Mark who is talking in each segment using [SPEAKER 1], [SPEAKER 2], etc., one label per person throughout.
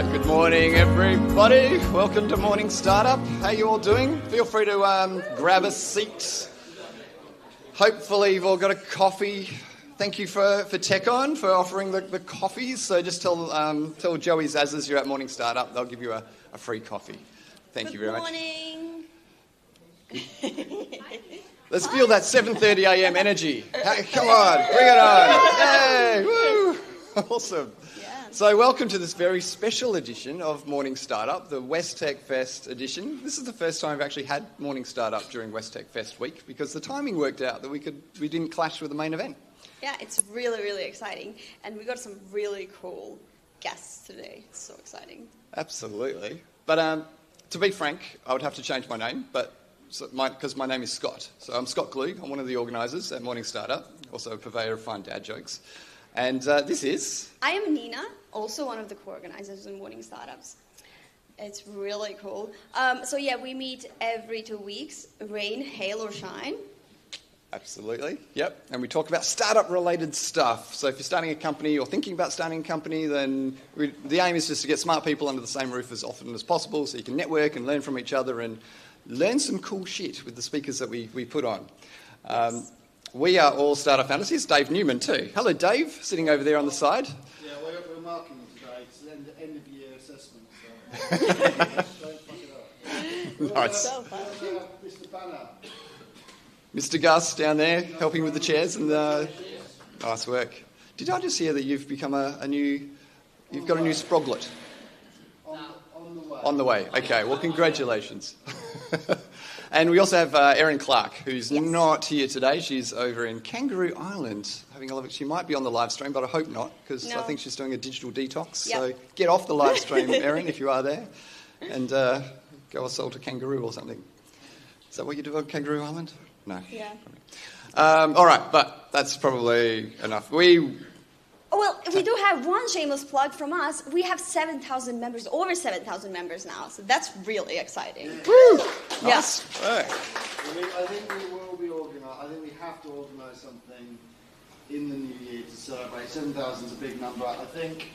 [SPEAKER 1] right, good morning everybody. Welcome to Morning Startup. How you all doing? Feel free to grab a seat. Hopefully you've all got a coffee. Thank you for TechOn for offering the coffees. So just tell Joey Zazzers you're at Morning Startup. They'll give you a free coffee. Thank you very much.
[SPEAKER 2] Good morning.
[SPEAKER 1] Let's feel that 7:30 a.m. energy. Hey, come on, bring it on. Yay, woo. Awesome. So welcome to this very special edition of Morning Startup, the West Tech Fest edition. This is the first time we've actually had Morning Startup during West Tech Fest week because the timing worked out that we didn't clash with the main event.
[SPEAKER 2] Yeah, it's really, really exciting. And we got some really cool guests today. It's so exciting.
[SPEAKER 1] Absolutely. But to be frank, I would have to change my name, because my name is Scott. So I'm Scott Glug. I'm one of the organisers at Morning Startup, also a purveyor of fun dad jokes. And this is...
[SPEAKER 2] I am Nina, also one of the co-organisers in Morning Startups. It's really cool. We meet every 2 weeks, rain, hail or shine.
[SPEAKER 1] Absolutely, yep. And we talk about startup-related stuff. So if you're starting a company or thinking about starting a company, then the aim is just to get smart people under the same roof as often as possible so you can network and learn from each other and learn some cool shit with the speakers that we put on. Yes. We are all startup founders. Here's Dave Newman too. Hello, Dave, sitting over there on the side.
[SPEAKER 3] Yeah, we're marking today. It's the end of year assessment. So don't fuck it up.
[SPEAKER 1] Nice.
[SPEAKER 3] Mr. Banner.
[SPEAKER 1] Mr. Gus down there helping with the chairs and nice work. Did I just hear that you've become you've got a new sproglet?
[SPEAKER 3] On the way.
[SPEAKER 1] On the way. Okay. Well, congratulations. And we also have Erin Clark, who's not here today. She's over in Kangaroo Island having a look. She might be on the live stream, but I hope not, because I think she's doing a digital detox. Yep. So get off the live stream, Erin, if you are there, and go assault a kangaroo or something. Is that what you do on Kangaroo Island? No.
[SPEAKER 2] Yeah.
[SPEAKER 1] All right, but that's probably enough.
[SPEAKER 2] Well, we do have one shameless plug from us. We have 7,000 members, over 7,000 members now, so that's really exciting.
[SPEAKER 1] Woo!
[SPEAKER 2] Yes.
[SPEAKER 1] Yeah.
[SPEAKER 3] I think we will be organised. I think we have to organise something in the new year to celebrate. 7,000 is a big number. I think,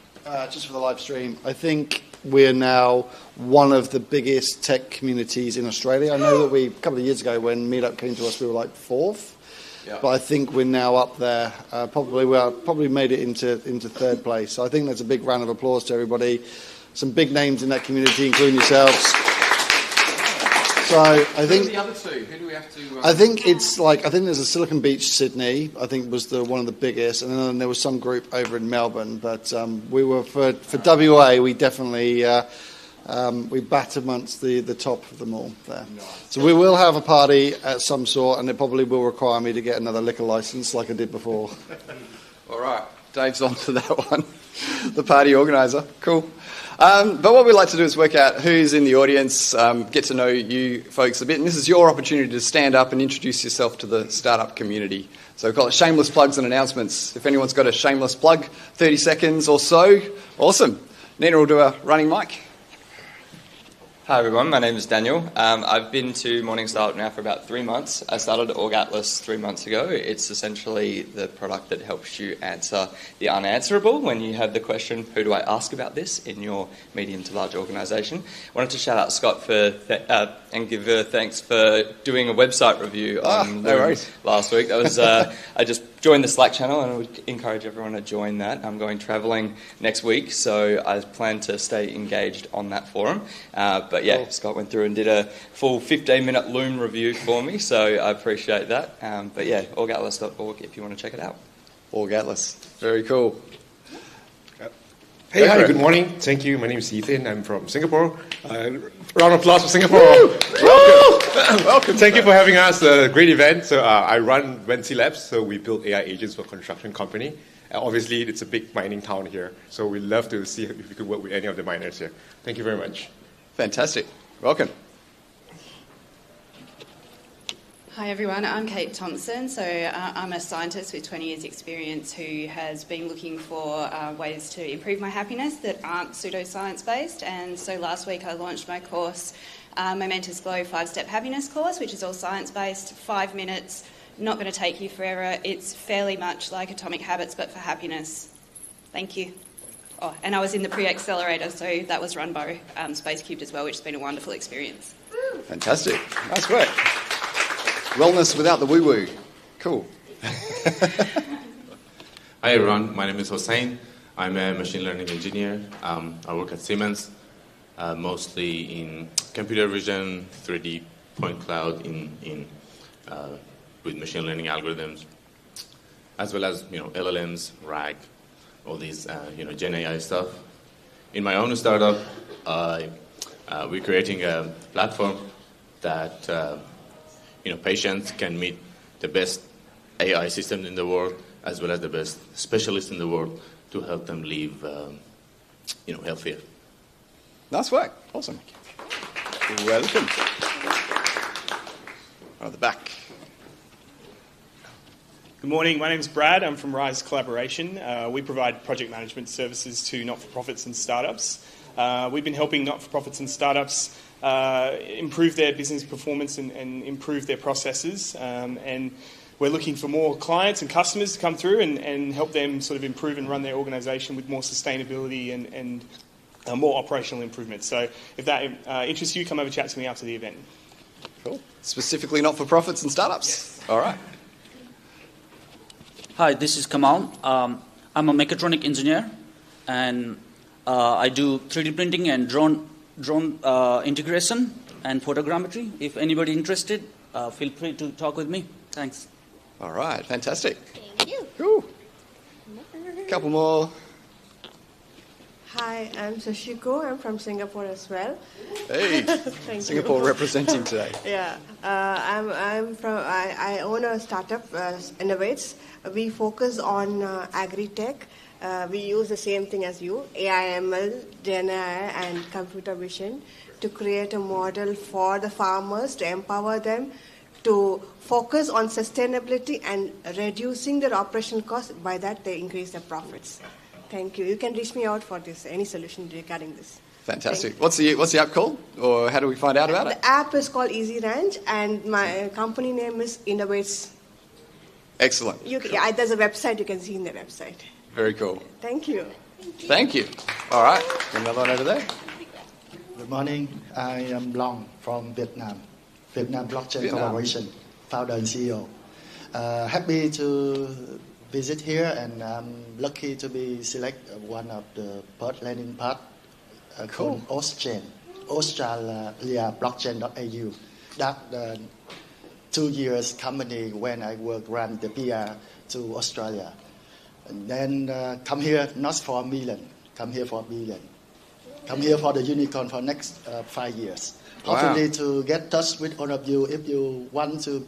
[SPEAKER 3] just for the live stream, I think we're now one of the biggest tech communities in Australia. I know that a couple of years ago when Meetup came to us, we were like fourth. Yeah. But I think we're now up there. Probably made it into third place. So I think that's a big round of applause to everybody. Some big names in that community, including yourselves. So I think. Who are the other two? Who do we have to? I think there's a Silicon Beach, Sydney. I think was one of the biggest, and then there was some group over in Melbourne. But we were for WA. We definitely. We bat amongst the top of them all there. Nice. So we will have a party at some sort, and it probably will require me to get another liquor license like I did before.
[SPEAKER 1] All right, Dave's on to that one, the party organiser. Cool. But what we'd like to do is work out who's in the audience, get to know you folks a bit, and this is your opportunity to stand up and introduce yourself to the startup community. So we've got shameless plugs and announcements. If anyone's got a shameless plug, 30 seconds or so, awesome. Nina will do a running mic.
[SPEAKER 4] Hi everyone, my name is Daniel. I've been to Morning Startup now for about 3 months. I started Org Atlas 3 months ago. It's essentially the product that helps you answer the unanswerable when you have the question, who do I ask about this, in your medium to large organisation. I wanted to shout out Scott and give her thanks for doing a website review on last week. That was I just joined the Slack channel and I would encourage everyone to join that. I'm going travelling next week, so I plan to stay engaged on that forum. But yeah, cool. Scott went through and did a full 15-minute Loom review for me, so I appreciate that. But yeah, orgatlas.org if you want to check it out.
[SPEAKER 1] Org Atlas, very cool.
[SPEAKER 5] Hey, hi, good morning. Thank you. My name is Ethan. I'm from Singapore. Round of applause for Singapore. Welcome. Welcome. Thank you for having us. A great event. So I run Vency Labs, so we build AI agents for construction company. Obviously, it's a big mining town here, so we'd love to see if we could work with any of the miners here. Thank you very much.
[SPEAKER 1] Fantastic. Welcome.
[SPEAKER 6] Hi everyone, I'm Kate Thompson. So I'm a scientist with 20 years experience who has been looking for ways to improve my happiness that aren't pseudoscience based. And so last week I launched my course, my Mentors Glow 5-Step Happiness course, which is all science based, 5 minutes, not going to take you forever. It's fairly much like Atomic Habits but for happiness. Thank you. and I was in the pre-accelerator, so that was run by Space Cubed as well, which has been a wonderful experience.
[SPEAKER 1] Fantastic. Nice work. Wellness without the woo-woo. Cool.
[SPEAKER 7] Hi everyone, my name is Hossein. I'm a machine learning engineer. I work at Siemens, mostly in computer vision, 3D point cloud, with machine learning algorithms, as well as LLMs, RAG, all these Gen AI stuff. In my own startup, we're creating a platform that patients can meet the best AI systems in the world, as well as the best specialists in the world to help them live, healthier.
[SPEAKER 1] Nice work. Awesome. Welcome. At the back.
[SPEAKER 8] Good morning, my name is Brad. I'm from Rise Collaboration. We provide project management services to not-for-profits and startups. We've been helping not-for-profits and startups improve their business performance and improve their processes. And we're looking for more clients and customers to come through and help them sort of improve and run their organisation with more sustainability and more operational improvements. So if that interests you, come over and chat to me after the event.
[SPEAKER 1] Cool. Specifically not-for-profits and startups?
[SPEAKER 8] Yes.
[SPEAKER 1] All right.
[SPEAKER 9] Hi, this is Kamal. I'm a mechatronic engineer, and I do 3D printing and drone integration and photogrammetry. If anybody interested, feel free to talk with me. Thanks.
[SPEAKER 1] All right. Fantastic.
[SPEAKER 2] Thank you.
[SPEAKER 1] Cool. Couple more.
[SPEAKER 10] Hi, I'm Sashiko. I'm from Singapore as well.
[SPEAKER 1] Hey,
[SPEAKER 10] Thank
[SPEAKER 1] Singapore
[SPEAKER 10] you.
[SPEAKER 1] representing today.
[SPEAKER 10] Yeah, I own a startup, Innovates. We focus on agri-tech. We use the same thing as you, AI, ML, Gen AI, and computer vision to create a model for the farmers to empower them to focus on sustainability and reducing their operational costs. By that, they increase their profits. Thank you. You can reach me out for this, any solution regarding this.
[SPEAKER 1] Fantastic. What's the app called, or how do we find out about it?
[SPEAKER 10] The app is called Easy Ranch, and my company name is Innovates.
[SPEAKER 1] Excellent.
[SPEAKER 10] Yeah, there's a website. You can see in the website.
[SPEAKER 1] Very cool.
[SPEAKER 10] Thank you.
[SPEAKER 1] Thank you. All right. Another one over there.
[SPEAKER 11] Good morning. I am Long from Vietnam Blockchain
[SPEAKER 1] Vietnam.
[SPEAKER 11] Collaboration, founder and CEO. Happy to visit here, and I'm lucky to be selected one of the landing pad called Australia blockchain.au. That 2 years company when I ran the PR to Australia. And then come here not for $1 million, come here for $1 billion. Come here for the unicorn for next 5 years. Hopefully to get touch with all of you if you want to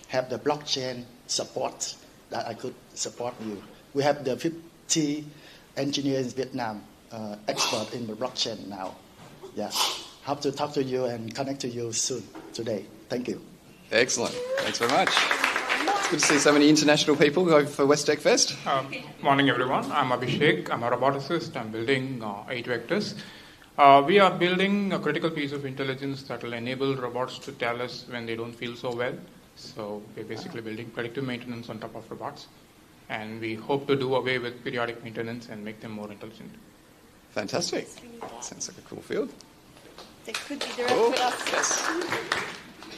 [SPEAKER 11] have the blockchain support that I could support you. We have the 50 engineers in Vietnam, expert in the blockchain now. Yeah, hope to talk to you and connect to you soon today. Thank you.
[SPEAKER 1] Excellent. Thanks very much. It's good to see so many international people go for West Tech Fest.
[SPEAKER 12] Morning, everyone. I'm Abhishek. I'm a roboticist. I'm building 8 vectors. We are building a critical piece of intelligence that will enable robots to tell us when they don't feel so well. So we're basically building predictive maintenance on top of robots. And we hope to do away with periodic maintenance and make them more intelligent.
[SPEAKER 1] Fantastic. Sounds like a cool field.
[SPEAKER 13] They could be direct with us.
[SPEAKER 1] Yes.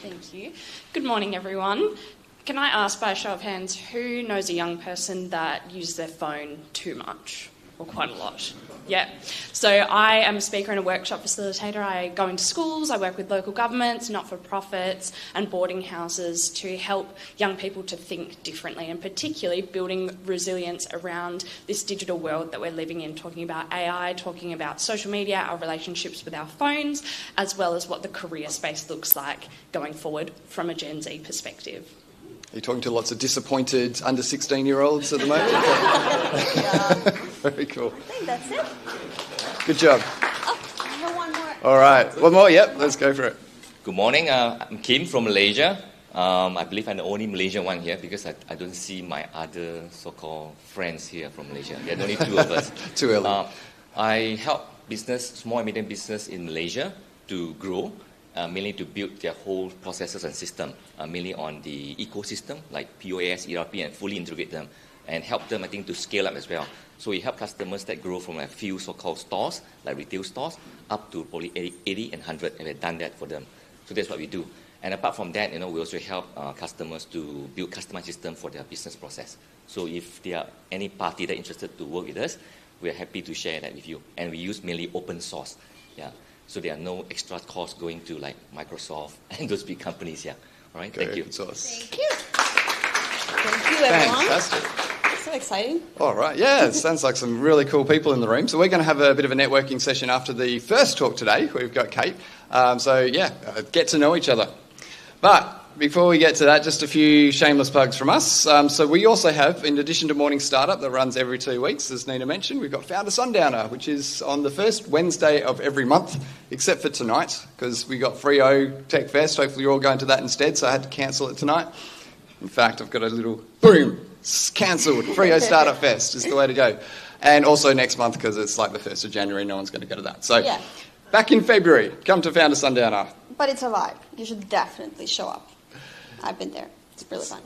[SPEAKER 13] Thank you. Good morning, everyone. Can I ask by a show of hands, who knows a young person that uses their phone too much or quite a lot? Yeah. So I am a speaker and a workshop facilitator. I go into schools, I work with local governments, not-for-profits and boarding houses to help young people to think differently, and particularly building resilience around this digital world that we're living in, talking about AI, talking about social media, our relationships with our phones, as well as what the career space looks like going forward from a Gen Z perspective.
[SPEAKER 1] Are you talking to lots of disappointed under 16-year-olds at the moment? Very cool.
[SPEAKER 2] I think that's it.
[SPEAKER 1] Good job.
[SPEAKER 2] Oh, I have one more.
[SPEAKER 1] All right. One more? Yep, let's go for it.
[SPEAKER 14] Good morning. I'm Kim from Malaysia. I believe I'm the only Malaysian one here because I don't see my other so-called friends here from Malaysia. There are only 2 of us.
[SPEAKER 1] Too early.
[SPEAKER 14] I help small and medium business in Malaysia to grow. Mainly to build their whole processes and system, mainly on the ecosystem like POS, ERP, and fully integrate them and help them, I think, to scale up as well. So we help customers that grow from a few so-called stores, like retail stores, up to probably 80 and 100, and we've done that for them. So that's what we do. And apart from that, we also help customers to build customized systems for their business process. So if there are any party that are interested to work with us, we are happy to share that with you. And we use mainly open source. Yeah. So there are no extra costs going to like Microsoft and those big companies. Yeah. All right. Thank you.
[SPEAKER 2] Thank you. Thank you, everyone.
[SPEAKER 1] Fantastic.
[SPEAKER 2] So exciting.
[SPEAKER 1] All right, yeah, it sounds like some really cool people in the room. So we're going to have a bit of a networking session after the first talk today. We've got Kate. Get to know each other. But before we get to that, just a few shameless plugs from us. So we also have, in addition to Morning Startup that runs every 2 weeks, as Nina mentioned, we've got Founder Sundowner, which is on the first Wednesday of every month, except for tonight, because we got Freo Tech Fest. Hopefully you're all going to that instead, so I had to cancel it tonight. In fact, I've got a little boom. Cancelled. Freo Startup Fest is the way to go. And also next month, because it's like the 1st of January, no one's going to go to that. So back in February, come to Founder Sundowner.
[SPEAKER 2] But it's a vibe. You should definitely show up. I've been there. It's really fun.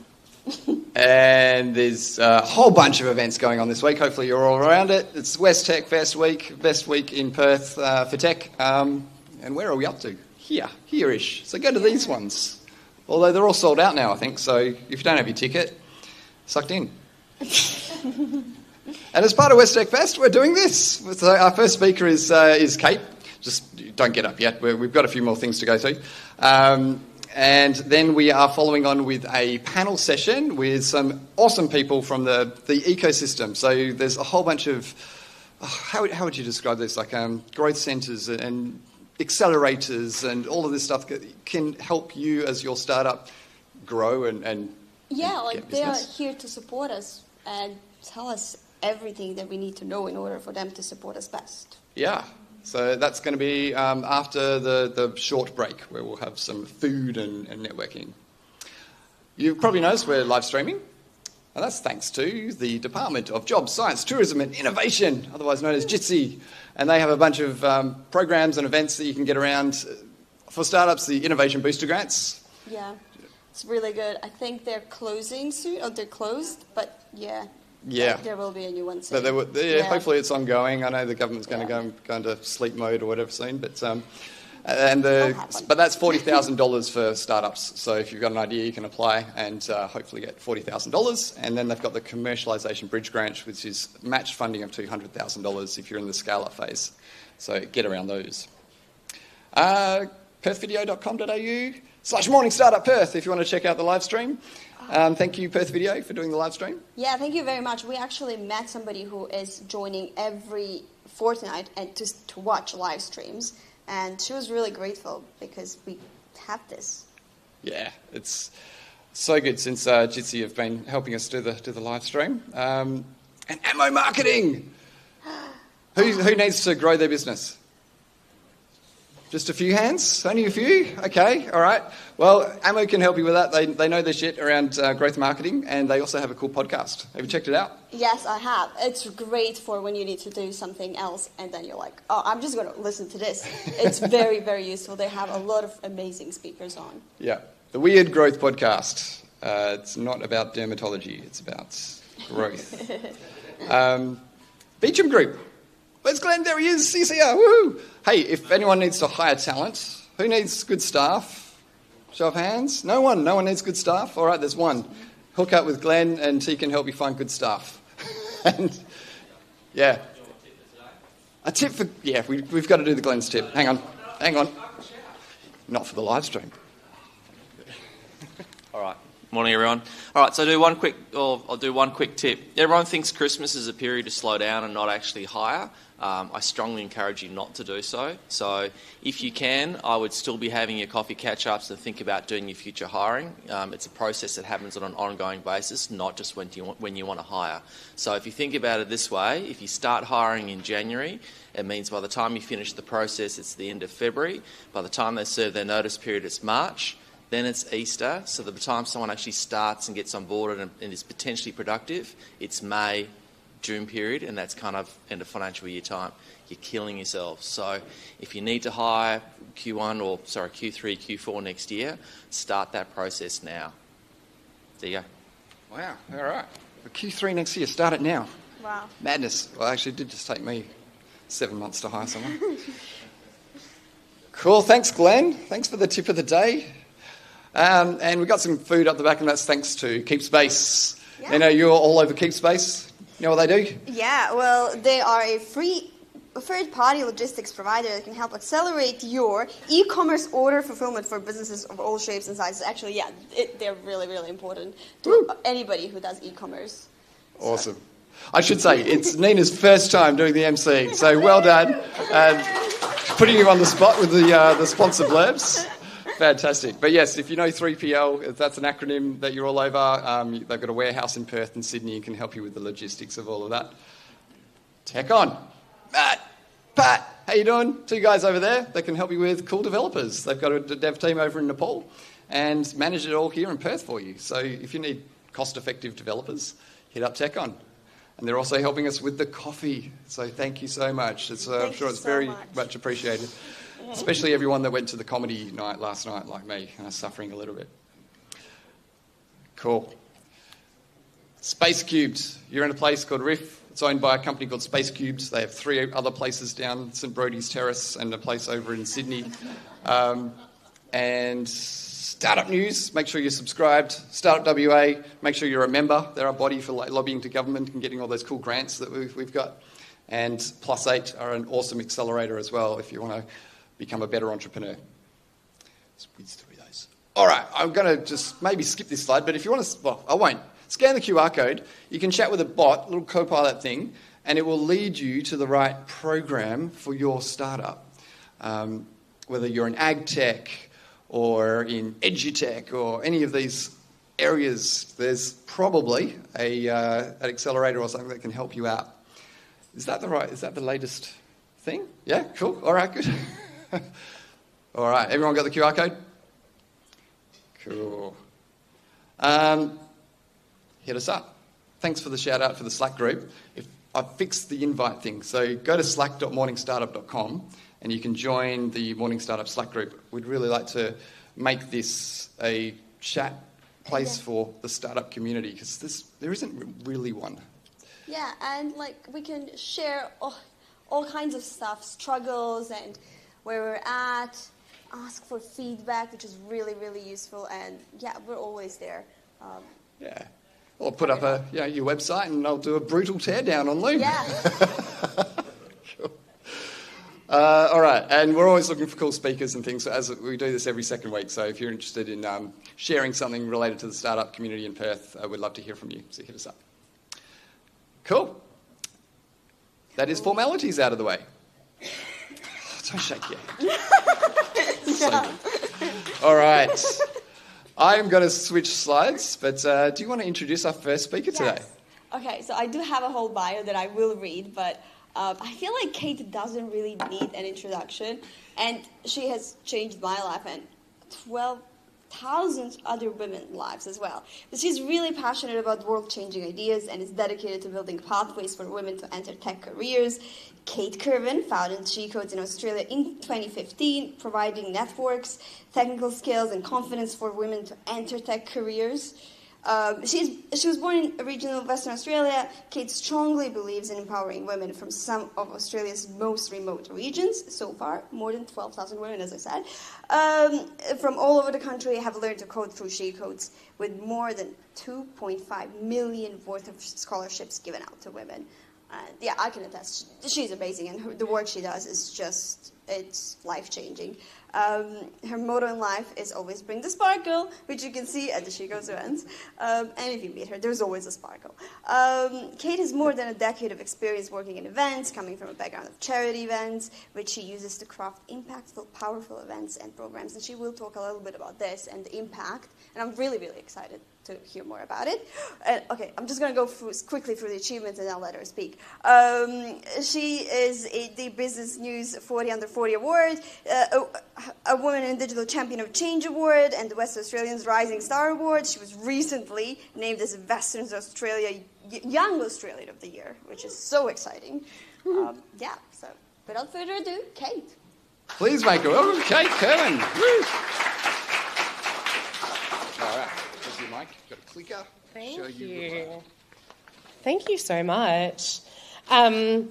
[SPEAKER 1] And there's a whole bunch of events going on this week. Hopefully you're all around it. It's West Tech Fest week, best week in Perth for tech. And where are we up to? Here-ish. So go to these ones. Although they're all sold out now, I think. So if you don't have your ticket, sucked in. And as part of West Tech Fest, we're doing this. So our first speaker is Kate. Just don't get up yet. We've got a few more things to go through. And then we are following on with a panel session with some awesome people from the ecosystem. So there's a whole bunch of, how would you describe this? Like growth centres and accelerators and all of this stuff that can help you as your startup grow and
[SPEAKER 2] yeah, like they are here to support us and tell us everything that we need to know in order for them to support us best.
[SPEAKER 1] Yeah. So that's going to be after the short break where we'll have some food and networking. You've probably noticed we're live streaming, and that's thanks to the Department of Jobs, Science, Tourism and Innovation, otherwise known as JITSI. And they have a bunch of programs and events that you can get around for startups, the Innovation Booster Grants.
[SPEAKER 2] Yeah, it's really good. I think they're closing soon, or they're closed, but yeah.
[SPEAKER 1] Yeah.
[SPEAKER 2] There will be a new one soon.
[SPEAKER 1] But hopefully it's ongoing. I know the government's going to go into sleep mode or whatever soon, but that's $40,000 for startups. So if you've got an idea, you can apply and hopefully get $40,000. And then they've got the Commercialisation Bridge Grant, which is matched funding of $200,000 if you're in the scale-up phase. So get around those. perthvideo.com.au/Morning Startup Perth if you want to check out the live stream. Thank you, Perth Video, for doing the live stream.
[SPEAKER 2] Yeah, thank you very much. We actually met somebody who is joining every fortnight and to watch live streams, and she was really grateful because we have this.
[SPEAKER 1] Yeah, it's so good since JITSI have been helping us do the live stream. And Ammo Marketing. Who needs to grow their business? Just a few hands? Only a few? Okay, all right. Well, Ammo can help you with that. They know their shit around growth marketing, and they also have a cool podcast. Have you checked it out?
[SPEAKER 2] Yes, I have. It's great for when you need to do something else, and then you're like, oh, I'm just going to listen to this. It's very, very useful. They have a lot of amazing speakers on.
[SPEAKER 1] Yeah, the Weird Growth Podcast. It's not about dermatology. It's about growth. Beecham Group. Where's Glenn? There he is, CCR, woohoo! Hey, if anyone needs to hire talent, who needs good staff? Show of hands? No one needs good staff? All right, there's one. Hook up with Glenn and he can help you find good staff. And, yeah. A tip for, we've got to do the Glenn's tip. Hang on. Not for the live stream.
[SPEAKER 15] All right. Morning, everyone. All right, so I'll do one quick tip. Everyone thinks Christmas is a period to slow down and not actually hire. I strongly encourage you not to do so. So if you can, I would still be having your coffee catch-ups and think about doing your future hiring. It's a process that happens on an ongoing basis, not just when you want to hire. So if you think about it this way, if you start hiring in January, it means by the time you finish the process, it's the end of February. By the time they serve their notice period, it's March. Then it's Easter, so by the time someone actually starts and gets on board and is potentially productive, it's May, June period, and that's kind of end of financial year time. You're killing yourselves. So if you need to hire Q3, Q4 next year, start that process now. There you go.
[SPEAKER 1] Wow, all right. For Q3 next year, start it now.
[SPEAKER 2] Wow.
[SPEAKER 1] Madness. Well, actually, it did just take me 7 months to hire someone. Cool. Thanks, Glenn. Thanks for the tip of the day. And we've got some food up the back, and that's thanks to Keep Space.
[SPEAKER 2] Yeah.
[SPEAKER 1] You know, you're all over Keep Space. You know what they do?
[SPEAKER 2] Yeah, well, they are a free third-party logistics provider that can help accelerate your e-commerce order fulfillment for businesses of all shapes and sizes. Actually, yeah, they're really, really important to anybody who does e-commerce.
[SPEAKER 1] Awesome. I should say, it's Nina's first time doing the MC, so well done. And putting you on the spot with the sponsor blurbs. Fantastic. But yes, if you know 3PL, if that's an acronym that you're all over, they've got a warehouse in Perth and Sydney and can help you with the logistics of all of that. Tech on. Matt, Pat, how you doing? Two guys over there that can help you with cool developers. They've got a dev team over in Nepal and manage it all here in Perth for you. So if you need cost-effective developers, hit up Tech on. And they're also helping us with the coffee. So thank you so much. I'm sure it's very much appreciated. Especially everyone that went to the comedy night last night, like me, suffering a little bit. Cool. Space Cubed. You're in a place called Riff. It's owned by a company called Space Cubed. They have 3 other places down St Brodie's Terrace and a place over in Sydney. And Startup News, make sure you're subscribed. Startup WA, make sure you're a member. They're our body for lobbying to government and getting all those cool grants that we've got. And Plus 8 are an awesome accelerator as well if you want to become a better entrepreneur. Let's whiz through those. All right, I'm going to just maybe skip this slide, but if you want to, well, I won't. Scan the QR code. You can chat with a bot, a little Copilot thing, and it will lead you to the right program for your startup. Whether you're in ag tech or in edutech or any of these areas, there's probably an accelerator or something that can help you out. Is that the latest thing? Yeah, cool. All right, good. All right, everyone got the QR code? Cool. Hit us up. Thanks for the shout out for the Slack group. I've fixed the invite thing, so go to slack.morningstartup.com and you can join the Morning Startup Slack group. We'd really like to make this a chat place for the startup community because there isn't really one.
[SPEAKER 2] Yeah, and we can share all kinds of stuff, struggles and where we're at, ask for feedback, which is really, really useful. And yeah, we're always there.
[SPEAKER 1] Yeah. Or put up your website and I'll do a brutal teardown on Loom.
[SPEAKER 2] Yeah.
[SPEAKER 1] Cool. All right, and we're always looking for cool speakers and things. So as we do this every second week, so if you're interested in sharing something related to the startup community in Perth, we'd love to hear from you. So hit us up. Cool. That is formalities out of the way. Don't shake your head. So good. All right. I'm going to switch slides, but do you want to introduce our first speaker today?
[SPEAKER 2] Okay, so I do have a whole bio that I will read, but I feel like Kate doesn't really need an introduction, and she has changed my life and 12,000 other women's lives as well. But she's really passionate about world-changing ideas and is dedicated to building pathways for women to enter tech careers. Kate Kirwin founded SheCodes in Australia in 2015, providing networks, technical skills, and confidence for women to enter tech careers. She was born in regional Western Australia. Kate strongly believes in empowering women from some of Australia's most remote regions. So far, more than 12,000 women, as I said, from all over the country have learned to code through SheCodes, with more than 2.5 million worth of scholarships given out to women. Yeah, I can attest. She's amazing, and the work she does is it's life-changing. Her motto in life is always bring the sparkle, which you can see at the SheCodes events. And if you meet her, there's always a sparkle. Kate has more than a decade of experience working in events, coming from a background of charity events, which she uses to craft impactful, powerful events and programs. And she will talk a little bit about this and the impact. And I'm really, really excited to hear more about it. Okay, I'm just going to go quickly through the achievements and I'll let her speak. She is the Business News 40 Under 40 Award, a Woman in Digital Champion of Change Award, and the West Australians Rising Star Award. She was recently named as Western Australia Young Australian of the Year, which is so exciting. Yeah, so without further ado, Kate.
[SPEAKER 1] Please make her welcome, Kate Kirwin. Woo. All right. Your mic, got a clicker.
[SPEAKER 16] Thank you. Thank you so much. I've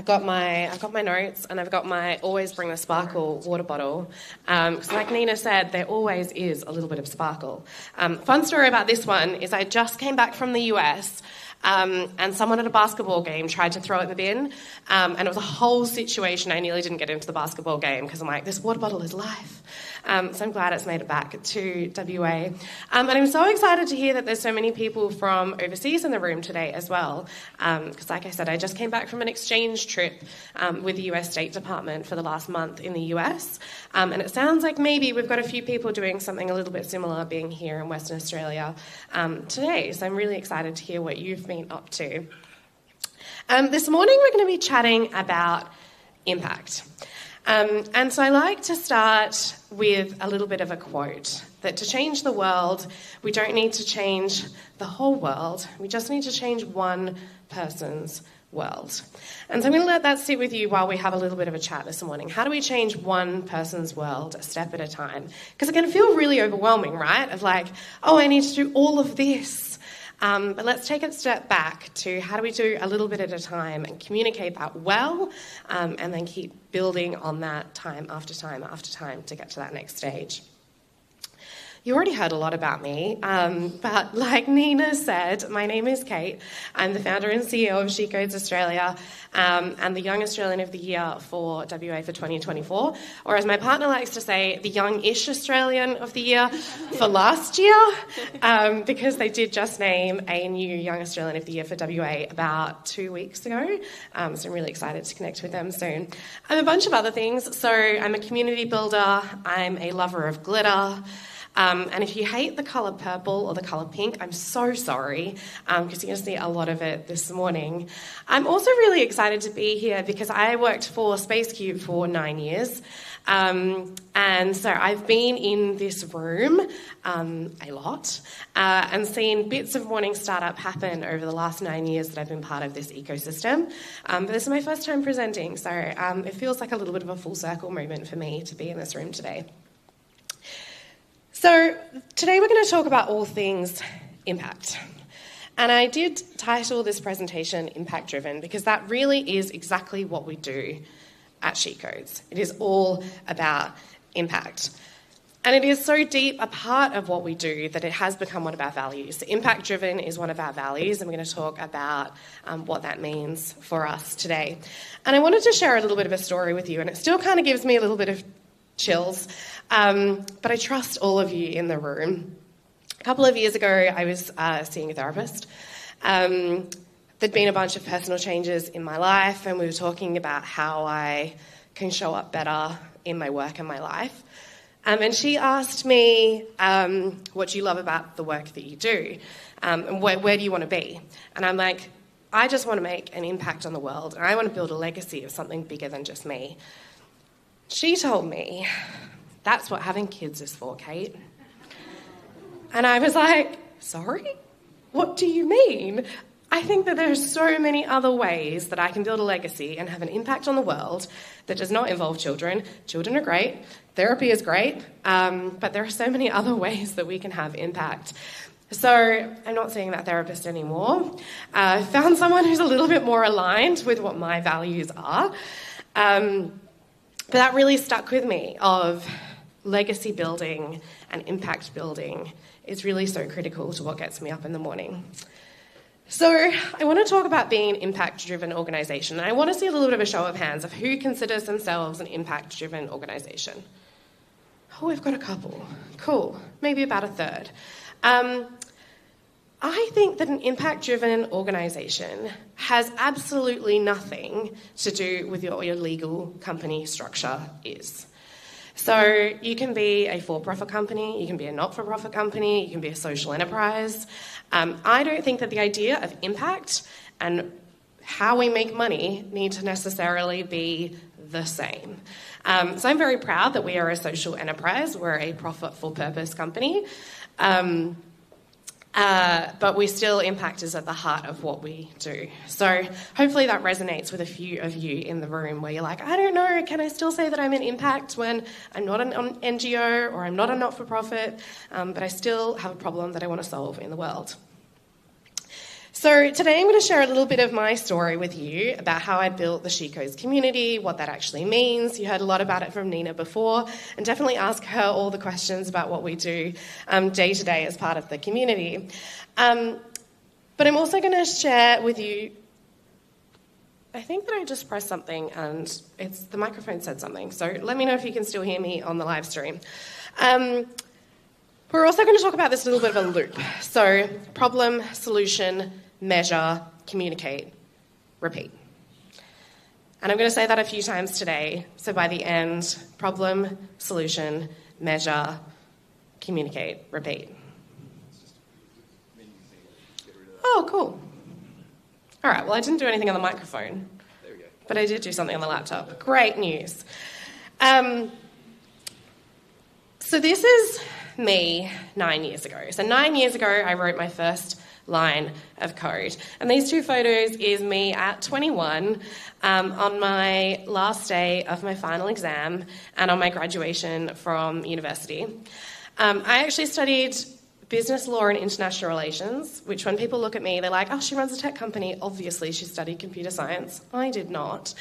[SPEAKER 16] got my notes, and I've got my always bring the sparkle water bottle. Because like Nina said, there always is a little bit of sparkle. Fun story about this one is I just came back from the US, and someone at a basketball game tried to throw it in the bin, and it was a whole situation. I nearly didn't get into the basketball game because I'm like, this water bottle is life. So I'm glad it's made it back to WA. And I'm so excited to hear that there's so many people from overseas in the room today as well. Because like I said, I just came back from an exchange trip with the US State Department for the last month in the US. And it sounds like maybe we've got a few people doing something a little bit similar being here in Western Australia today. So I'm really excited to hear what you've been up to. This morning we're going to be chatting about impact. And so I like to start with a little bit of a quote, that to change the world, we don't need to change the whole world, we just need to change one person's world. And so I'm going to let that sit with you while we have a little bit of a chat this morning. How do we change one person's world a step at a time? Because it can feel really overwhelming, right? Of like, oh, I need to do all of this. But let's take a step back to how do we do a little bit at a time and communicate that well, and then keep building on that time after time after time to get to that next stage. You already heard a lot about me, but like Nina said, my name is Kate. I'm the founder and CEO of She Codes Australia, and the Young Australian of the Year for WA for 2024, or as my partner likes to say, the Young-ish Australian of the Year for last year, because they did just name a new Young Australian of the Year for WA about 2 weeks ago, so I'm really excited to connect with them soon. I'm a bunch of other things, so I'm a community builder, I'm a lover of glitter, and if you hate the colour purple or the colour pink, I'm so sorry, because you're going to see a lot of it this morning. I'm also really excited to be here because I worked for SpaceCube for 9 years. And so I've been in this room a lot and seen bits of Morning Startup happen over the last 9 years that I've been part of this ecosystem. But this is my first time presenting, so it feels like a little bit of a full circle moment for me to be in this room today. So today we're going to talk about all things impact. And I did title this presentation Impact Driven because that really is exactly what we do at She Codes. It is all about impact. And it is so deep a part of what we do that it has become one of our values. Impact Driven is one of our values, and we're going to talk about what that means for us today. And I wanted to share a little bit of a story with you, and it still kind of gives me a little bit of chills, but I trust all of you in the room. A couple of years ago, I was seeing a therapist. There'd been a bunch of personal changes in my life, and we were talking about how I can show up better in my work and my life. And she asked me, what do you love about the work that you do? And where do you want to be? And I'm like, I just want to make an impact on the world, and I want to build a legacy of something bigger than just me. She told me, that's what having kids is for, Kate. And I was like, sorry? What do you mean? I think that there are so many other ways that I can build a legacy and have an impact on the world that does not involve children. Children are great, therapy is great, but there are so many other ways that we can have impact. So I'm not seeing that therapist anymore. I found someone who's a little bit more aligned with what my values are. But that really stuck with me of legacy building and impact building is really so critical to what gets me up in the morning. So I want to talk about being an impact-driven organisation, and I want to see a little bit of a show of hands of who considers themselves an impact-driven organisation. Oh, we've got a couple. Cool. Maybe about a third. I think that an impact-driven organisation has absolutely nothing to do with what your legal company structure is. So you can be a for-profit company, you can be a not-for-profit company, you can be a social enterprise. I don't think that the idea of impact and how we make money need to necessarily be the same. So I'm very proud that we are a social enterprise, we're a profit-for-purpose company. But we still, impact is at the heart of what we do. So hopefully that resonates with a few of you in the room where you're like, I don't know, can I still say that I'm an impact when I'm not an NGO or I'm not a not-for-profit, but I still have a problem that I want to solve in the world. So today I'm going to share a little bit of my story with you about how I built the She-Codes community, what that actually means. You heard a lot about it from Nina before, and definitely ask her all the questions about what we do day to day as part of the community. But I'm also going to share with you, I think that I just pressed something and the microphone said something, so let me know if you can still hear me on the live stream. We're also going to talk about this little bit of a loop. So problem, solution, measure, communicate, repeat. And I'm going to say that a few times today. So by the end, problem, solution, measure, communicate, repeat. Oh, cool. All right, well, I didn't do anything on the microphone. There we go. But I did do something on the laptop. Great news. So this is me 9 years ago. So 9 years ago, I wrote my first line of code. And these two photos is me at 21 on my last day of my final exam and on my graduation from university. I actually studied business law and international relations, which when people look at me, they're like, oh, she runs a tech company. Obviously, she studied computer science. I did not.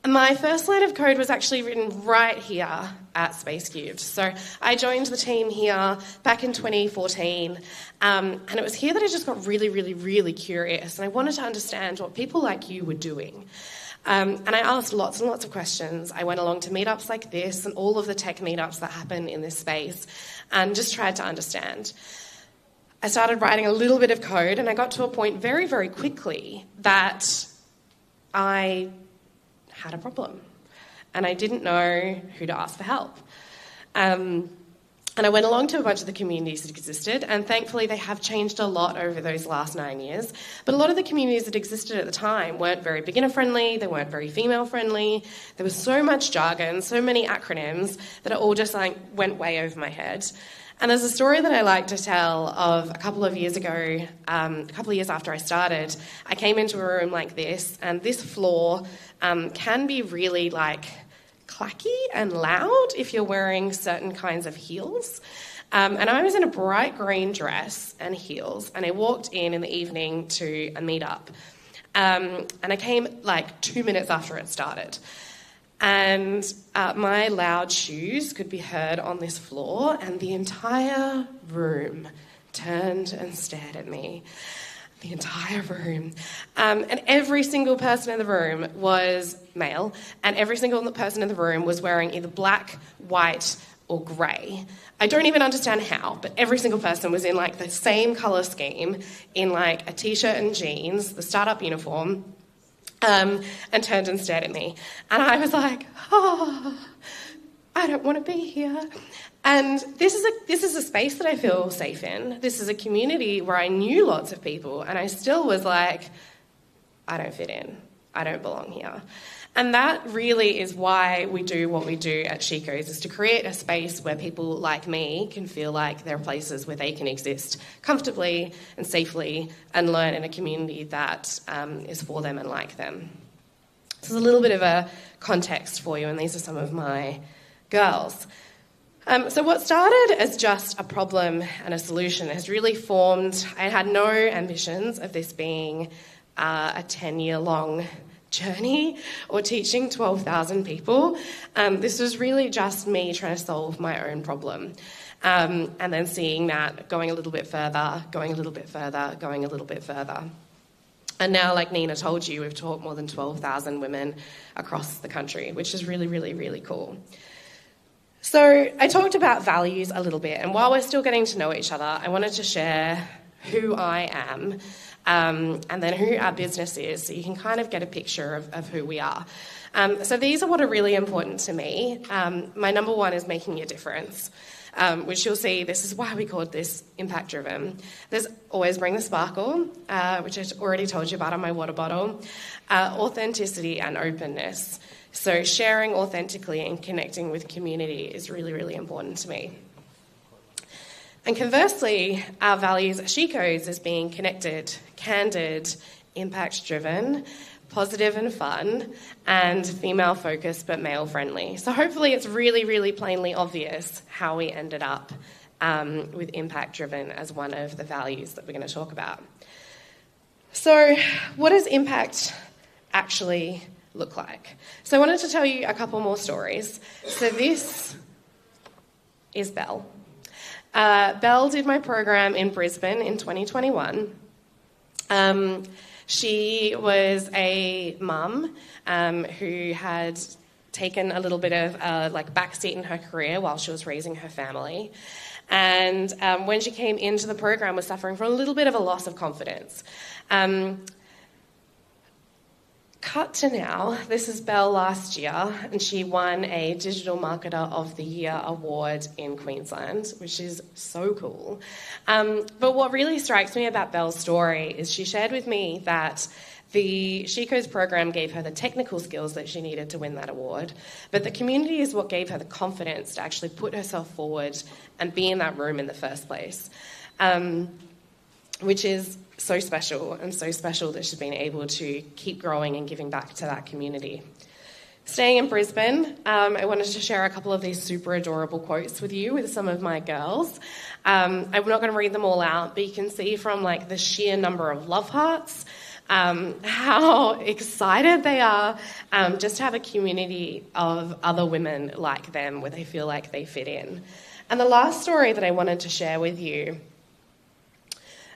[SPEAKER 16] My first line of code was actually written right here at Space Cubed. So I joined the team here back in 2014, and it was here that I just got really, really, really curious, and I wanted to understand what people like you were doing. And I asked lots and lots of questions. I went along to meetups like this and all of the tech meetups that happen in this space and just tried to understand. I started writing a little bit of code, and I got to a point very, very quickly that I had a problem and I didn't know who to ask for help. And I went along to a bunch of the communities that existed, and thankfully they have changed a lot over those last 9 years. But a lot of the communities that existed at the time weren't very beginner-friendly, they weren't very female-friendly. There was so much jargon, so many acronyms that it all just went way over my head. And there's a story that I like to tell of a couple of years ago, a couple of years after I started. I came into a room like this, and this floor can be really clacky and loud if you're wearing certain kinds of heels. And I was in a bright green dress and heels, and I walked in the evening to a meetup. And I came 2 minutes after it started. And my loud shoes could be heard on this floor, and the entire room turned and stared at me. The entire room. And every single person in the room was male, and every single person in the room was wearing either black, white, or grey. I don't even understand how, but every single person was in the same colour scheme, in a t-shirt and jeans, the startup uniform, and turned and stared at me. And I was like, oh, I don't want to be here. And this is a space that I feel safe in. This is a community where I knew lots of people, and I still was like, I don't fit in. I don't belong here. And that really is why we do what we do at She-Codes, is to create a space where people like me can feel like there are places where they can exist comfortably and safely and learn in a community that is for them and like them. This is a little bit of a context for you, and these are some of my girls. So what started as just a problem and a solution has really formed. I had no ambitions of this being a 10-year-long journey or teaching 12,000 people. This was really just me trying to solve my own problem. And then seeing that going a little bit further, going a little bit further, going a little bit further. And now, like Nina told you, we've taught more than 12,000 women across the country, which is really, really, really cool. So I talked about values a little bit, and while we're still getting to know each other, I wanted to share who I am and then who our business is, so you can kind of get a picture of who we are. So these are what are really important to me. My number one is making a difference, which you'll see, this is why we called this impact driven. There's always bring the sparkle, which I already told you about on my water bottle, authenticity and openness. So sharing authentically and connecting with community is really, really important to me. And conversely, our values at She-Codes is being connected, candid, impact-driven, positive and fun, and female-focused but male-friendly. So hopefully it's really, really plainly obvious how we ended up with impact-driven as one of the values that we're going to talk about. So what does impact actually look like? So I wanted to tell you a couple more stories. So this is Belle. Belle did my program in Brisbane in 2021. She was a mum who had taken a little bit of backseat in her career while she was raising her family. And when she came into the program, was suffering from a little bit of a loss of confidence. Cut to now, this is Belle last year, and she won a Digital Marketer of the Year award in Queensland, which is so cool. But what really strikes me about Belle's story is she shared with me that the She Codes program gave her the technical skills that she needed to win that award, but the community is what gave her the confidence to actually put herself forward and be in that room in the first place, which is so special, and so special that she's been able to keep growing and giving back to that community. Staying in Brisbane, I wanted to share a couple of these super adorable quotes with you with some of my girls. I'm not going to read them all out, but you can see from the sheer number of love hearts, how excited they are just to have a community of other women like them where they feel like they fit in. And the last story that I wanted to share with you,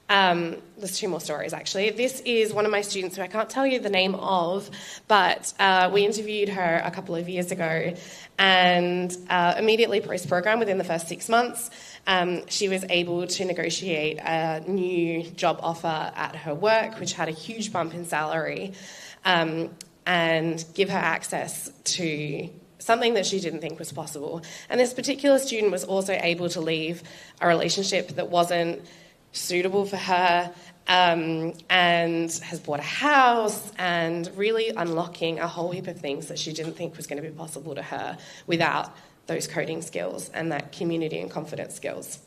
[SPEAKER 16] there's two more stories actually. This is one of my students who I can't tell you the name of, but we interviewed her a couple of years ago, and immediately post-program, within the first 6 months, she was able to negotiate a new job offer at her work, which had a huge bump in salary, and give her access to something that she didn't think was possible. And this particular student was also able to leave a relationship that wasn't suitable for her, and has bought a house, and really unlocking a whole heap of things that she didn't think was going to be possible to her without those coding skills and that community and confidence skills.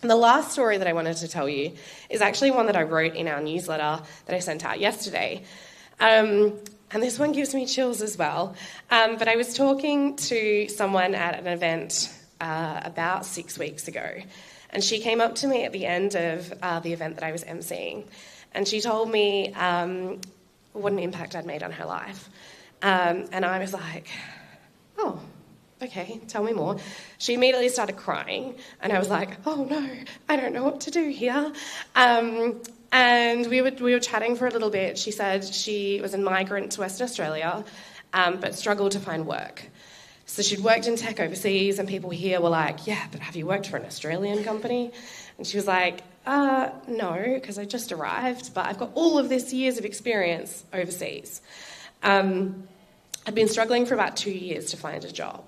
[SPEAKER 16] And the last story that I wanted to tell you is actually one that I wrote in our newsletter that I sent out yesterday. And this one gives me chills as well. But I was talking to someone at an event about 6 weeks ago, and she came up to me at the end of the event that I was emceeing, and she told me what an impact I'd made on her life. And I was like, oh, okay, tell me more. She immediately started crying, and I was like, oh no, I don't know what to do here. And we were chatting for a little bit. She said she was a migrant to Western Australia, but struggled to find work. So she'd worked in tech overseas, and people here were like, yeah, but have you worked for an Australian company? And she was like, no, because I just arrived, but I've got all of this years of experience overseas. I'd been struggling for about 2 years to find a job.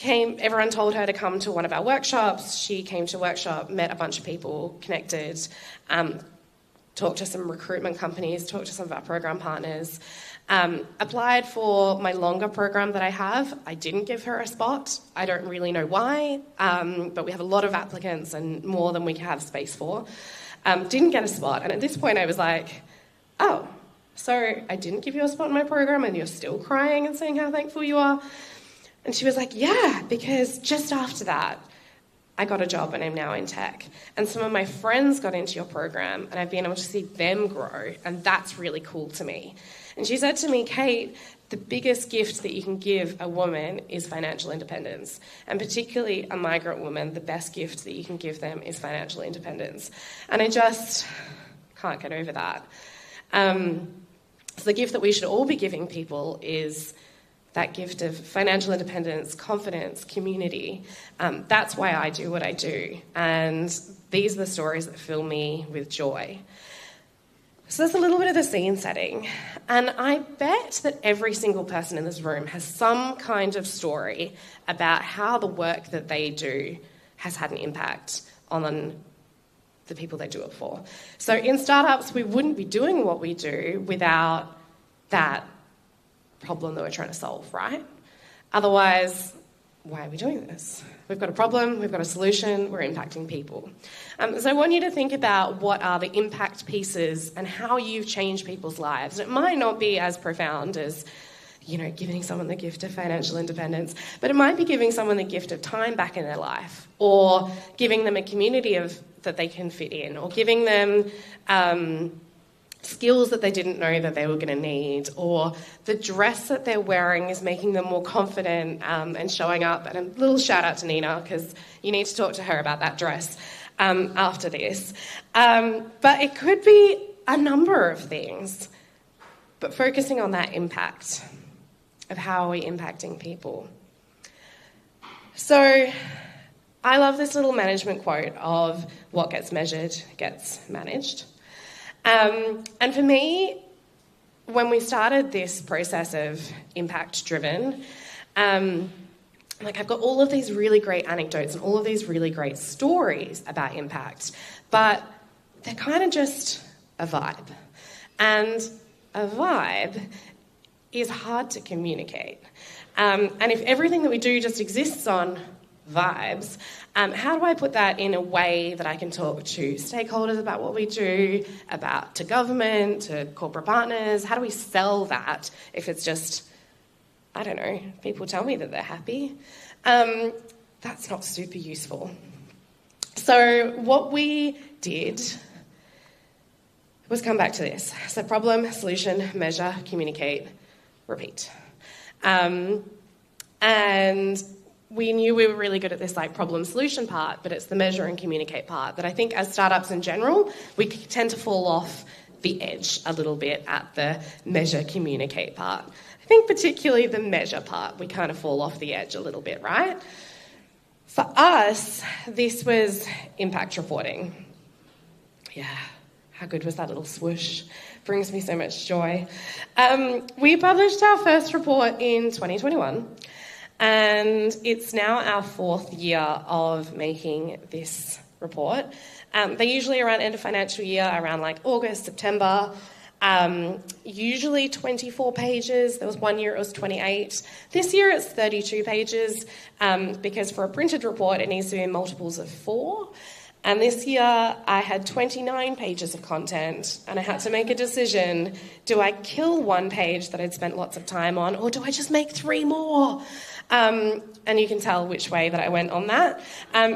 [SPEAKER 16] Everyone told her to come to one of our workshops. She came to workshop, met a bunch of people, connected, talked to some recruitment companies, talked to some of our program partners, applied for my longer program that I have. I didn't give her a spot. I don't really know why, but we have a lot of applicants and more than we have space for. Didn't get a spot, and at this point I was like, oh, so I didn't give you a spot in my program and you're still crying and saying how thankful you are? And she was like, yeah, because just after that, I got a job and I'm now in tech. And some of my friends got into your program and I've been able to see them grow, and that's really cool to me. And she said to me, Kate, the biggest gift that you can give a woman is financial independence. And particularly a migrant woman, the best gift that you can give them is financial independence. And I just can't get over that. So the gift that we should all be giving people is that gift of financial independence, confidence, community. That's why I do what I do. And these are the stories that fill me with joy. So there's a little bit of the scene setting. And I bet that every single person in this room has some kind of story about how the work that they do has had an impact on the people they do it for. So in startups, we wouldn't be doing what we do without that problem that we're trying to solve, right? Otherwise, why are we doing this? We've got a problem, we've got a solution, we're impacting people. So I want you to think about what are the impact pieces and how you've changed people's lives. It might not be as profound as, giving someone the gift of financial independence, but it might be giving someone the gift of time back in their life, or giving them a community that they can fit in, or giving them skills that they didn't know that they were going to need, or the dress that they're wearing is making them more confident and showing up. And a little shout out to Nina, because you need to talk to her about that dress after this. But it could be a number of things, but focusing on that impact of how are we impacting people. So I love this little management quote of what gets measured gets managed. And for me, when we started this process of impact-driven, I've got all of these really great anecdotes and all of these really great stories about impact, but they're kind of just a vibe. And a vibe is hard to communicate. And if everything that we do just exists on vibes, how do I put that in a way that I can talk to stakeholders about what we do, to government, to corporate partners? How do we sell that if it's just, I don't know, people tell me that they're happy? That's not super useful. So what we did was come back to this. So problem, solution, measure, communicate, repeat. And we knew we were really good at this problem solution part, but it's the measure and communicate part that I think as startups in general, we tend to fall off the edge a little bit at the measure communicate part. I think particularly the measure part, we kind of fall off the edge a little bit, right? For us, this was impact reporting. Yeah, how good was that little swoosh? Brings me so much joy. We published our first report in 2021. And it's now our 4th year of making this report. They're usually around end of financial year, around August, September. Usually 24 pages. There was one year it was 28. This year it's 32 pages because for a printed report it needs to be in multiples of 4. And this year I had 29 pages of content and I had to make a decision. Do I kill one page that I'd spent lots of time on, or do I just make 3 more? And you can tell which way that I went on that.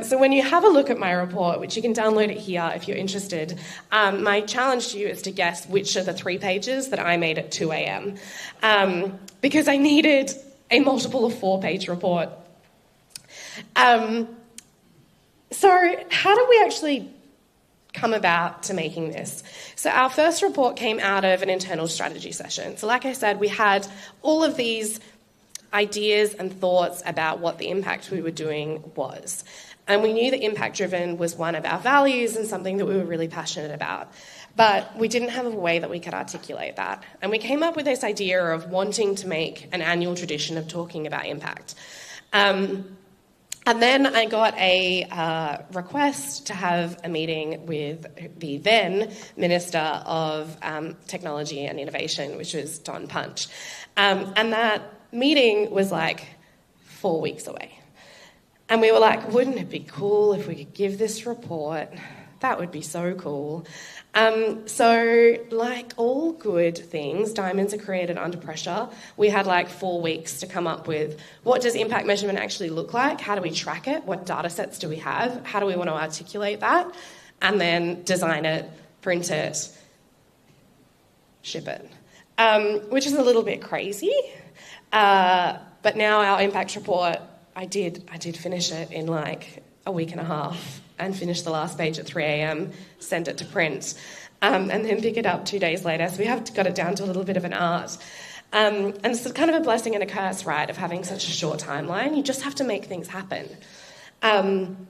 [SPEAKER 16] So when you have a look at my report, which you can download it here if you're interested, my challenge to you is to guess which are the 3 pages that I made at 2 a.m. Because I needed a multiple of 4-page report. So how did we actually come about to making this? So our first report came out of an internal strategy session. So like I said, we had all of these ideas and thoughts about what the impact we were doing was. And we knew that impact-driven was one of our values and something that we were really passionate about. But we didn't have a way that we could articulate that. And we came up with this idea of wanting to make an annual tradition of talking about impact. And then I got a request to have a meeting with the then Minister of Technology and Innovation, which was Don Punch. And that meeting was 4 weeks away. And we were like, wouldn't it be cool if we could give this report? That would be so cool. So like all good things, diamonds are created under pressure. We had 4 weeks to come up with what does impact measurement actually look like? How do we track it? What data sets do we have? How do we want to articulate that? And then design it, print it, ship it. Which is a little bit crazy. But now our impact report, I did finish it in a week and a half and finish the last page at 3 a.m, send it to print, and then pick it up 2 days later. So we have got it down to a little bit of an art. And it's kind of a blessing and a curse, right, of having such a short timeline. You just have to make things happen. And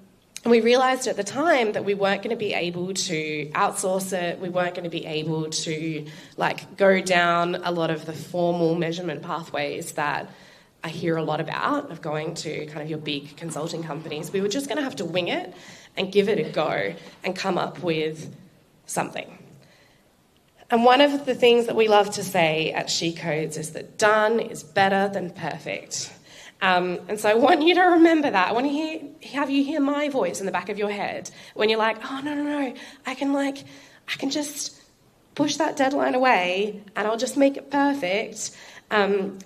[SPEAKER 16] we realised at the time that we weren't going to be able to outsource it. We weren't going to be able to go down a lot of the formal measurement pathways that I hear a lot about, of going to kind of your big consulting companies. We were just going to have to wing it and give it a go and come up with something. And one of the things that we love to say at She Codes is that done is better than perfect. And so I want you to remember that. I want to have you hear my voice in the back of your head when you're like, oh, no, I can just push that deadline away and I'll just make it perfect,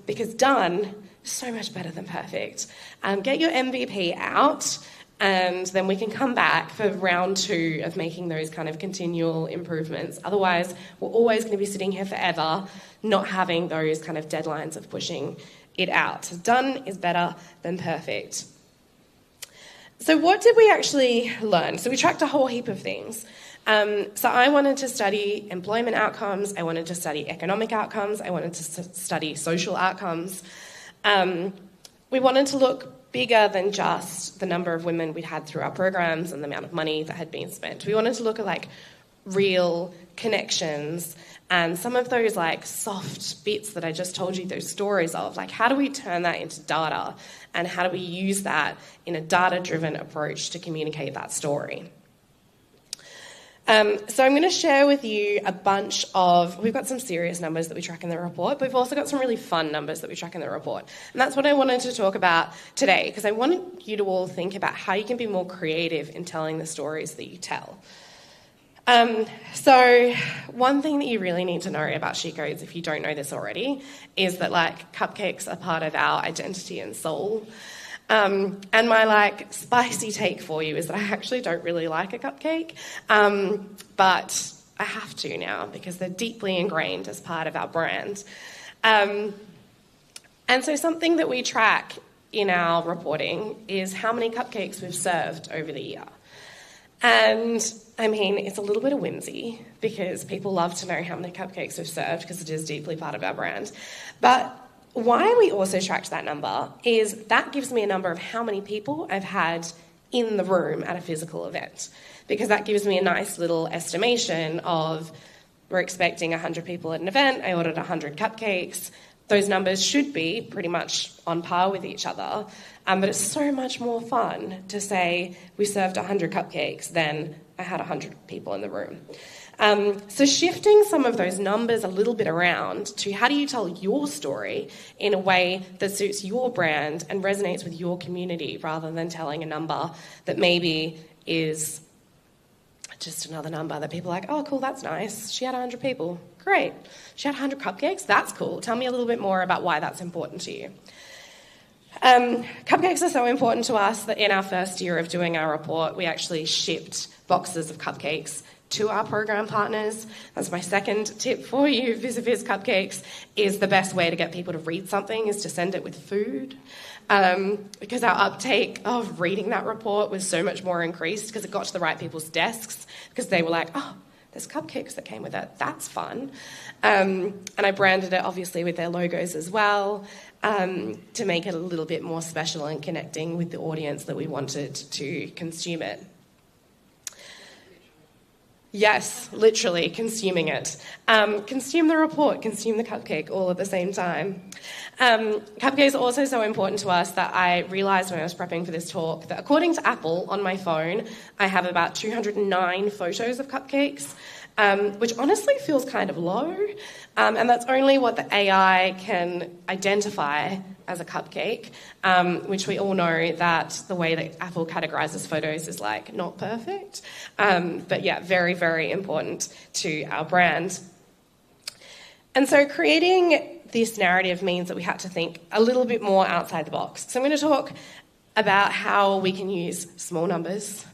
[SPEAKER 16] because done is so much better than perfect. Get your MVP out, and then we can come back for round 2 of making those kind of continual improvements. Otherwise, we're always going to be sitting here forever, not having those kind of deadlines of pushing it out. So done is better than perfect. So what did we actually learn? So we tracked a whole heap of things. So I wanted to study employment outcomes, I wanted to study economic outcomes, I wanted to study social outcomes. We wanted to look bigger than just the number of women we'd had through our programs and the amount of money that had been spent. We wanted to look at like real connections and some of those like soft bits that I just told you those stories of, like how do we turn that into data and how do we use that in a data-driven approach to communicate that story. So I'm going to share with you a bunch of, we've got some serious numbers that we track in the report, but we've also got some really fun numbers that we track in the report. And that's what I wanted to talk about today, because I wanted you to all think about how you can be more creative in telling the stories that you tell. So one thing that you really need to know about She Codes, if you don't know this already, is that like cupcakes are part of our identity and soul. And my like spicy take for you is that I actually don't really like a cupcake, but I have to now because they're deeply ingrained as part of our brand. And so something that we track in our reporting is how many cupcakes we've served over the year. And I mean, it's a little bit of whimsy because people love to know how many cupcakes we've served because it is deeply part of our brand. But why we also tracked that number is that gives me a number of how many people I've had in the room at a physical event, because that gives me a nice little estimation of we're expecting 100 people at an event, I ordered 100 cupcakes. Those numbers should be pretty much on par with each other, but it's so much more fun to say we served 100 cupcakes than I had 100 people in the room. So shifting some of those numbers a little bit around to how do you tell your story in a way that suits your brand and resonates with your community rather than telling a number that maybe is just another number that people are like, oh, cool, that's nice. She had 100 people. Great. She had 100 cupcakes? That's cool. Tell me a little bit more about why that's important to you. Cupcakes are so important to us that in our first year of doing our report, we actually shipped boxes of cupcakes to our program partners. That's my second tip for you. Vis-a-vis cupcakes is the best way to get people to read something is to send it with food. Because our uptake of reading that report was so much more increased because it got to the right people's desks because they were like, oh, there's cupcakes that came with it. That's fun. And I branded it obviously with their logos as well to make it a little bit more special and connecting with the audience that we wanted to consume it. Yes, literally, consuming it. Consume the report, consume the cupcake, all at the same time. Cupcakes are also so important to us that I realised when I was prepping for this talk that according to Apple, on my phone, I have about 209 photos of cupcakes, which honestly feels kind of low. And that's only what the AI can identify as a cupcake, which we all know that the way that Apple categorises photos is like not perfect. But yeah, very, very important to our brand. And so creating this narrative means that we had to think a little bit more outside the box. So I'm going to talk about how we can use small numbers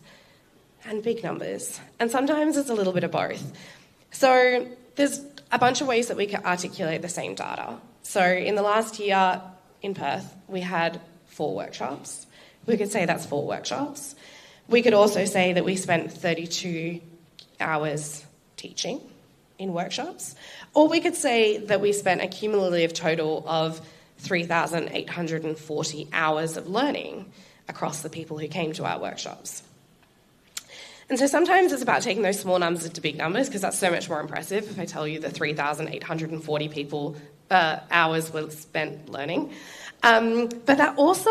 [SPEAKER 16] and big numbers. And sometimes it's a little bit of both. So there's a bunch of ways that we can articulate the same data. So in the last year in Perth, we had 4 workshops. We could say that's 4 workshops. We could also say that we spent 32 hours teaching in workshops. Or we could say that we spent a cumulative total of 3,840 hours of learning across the people who came to our workshops. And so sometimes it's about taking those small numbers into big numbers because that's so much more impressive if I tell you the 3,840 people hours were spent learning. But that also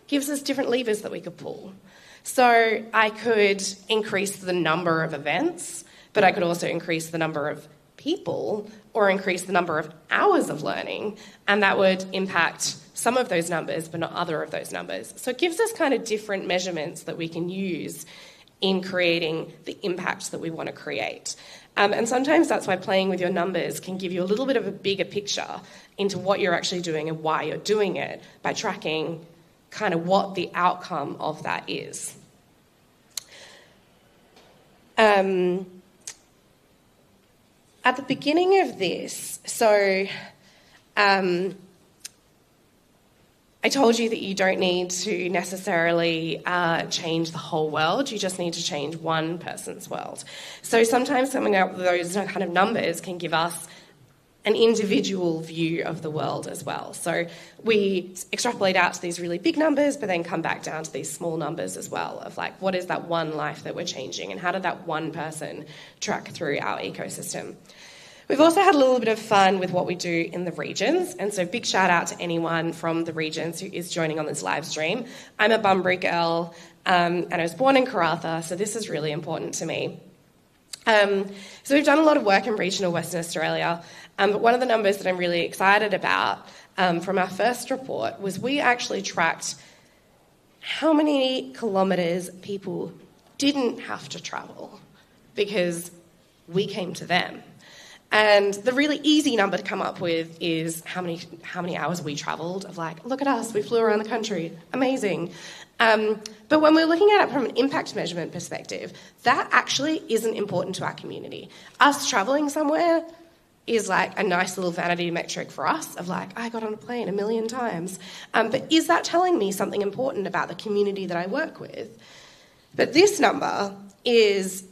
[SPEAKER 16] gives us different levers that we could pull. So I could increase the number of events, but I could also increase the number of people or increase the number of hours of learning, and that would impact some of those numbers but not other of those numbers. So it gives us kind of different measurements that we can use in creating the impact that we want to create. And sometimes that's why playing with your numbers can give you a little bit of a bigger picture into what you're actually doing and why you're doing it by tracking kind of what the outcome of that is. At the beginning of this, I told you that you don't need to necessarily change the whole world, you just need to change one person's world. So sometimes coming up with those kind of numbers can give us an individual view of the world as well. So we extrapolate out to these really big numbers, but then come back down to these small numbers as well, of like, what is that one life that we're changing, and how did that one person track through our ecosystem? We've also had a little bit of fun with what we do in the regions, and so big shout out to anyone from the regions who is joining on this live stream. I'm a Bunbury girl, and I was born in Karratha, so this is really important to me. So we've done a lot of work in regional Western Australia, but one of the numbers that I'm really excited about from our first report was we actually tracked how many kilometres people didn't have to travel because we came to them. And the really easy number to come up with is how many hours we travelled, of like, look at us, we flew around the country, amazing. But when we're looking at it from an impact measurement perspective, that actually isn't important to our community. Us travelling somewhere is like a nice little vanity metric for us of like, I got on a plane 1 million times. But is that telling me something important about the community that I work with? But this number is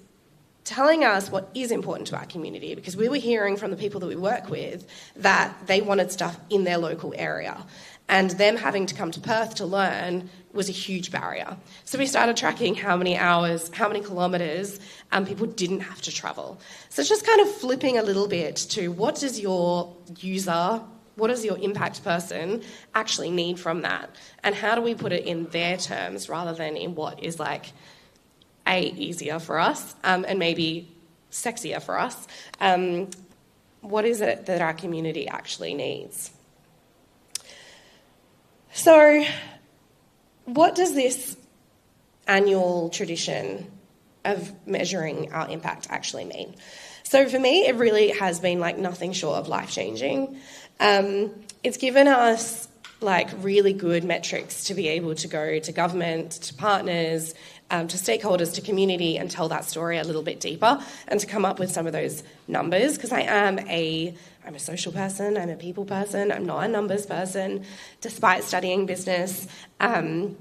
[SPEAKER 16] telling us what is important to our community, because we were hearing from the people that we work with that they wanted stuff in their local area, and them having to come to Perth to learn was a huge barrier. So we started tracking how many hours, how many kilometres people didn't have to travel. So it's just kind of flipping a little bit to what does your user, what does your impact person actually need from that, and how do we put it in their terms rather than in what is like easier for us and maybe sexier for us. What is it that our community actually needs? So what does this annual tradition of measuring our impact actually mean? So for me, it really has been like nothing short of life-changing. It's given us like really good metrics to be able to go to government, to partners, to stakeholders, to community, and tell that story a little bit deeper, and to come up with some of those numbers, because I'm a social person, I'm a people person, I'm not a numbers person, despite studying business. Don't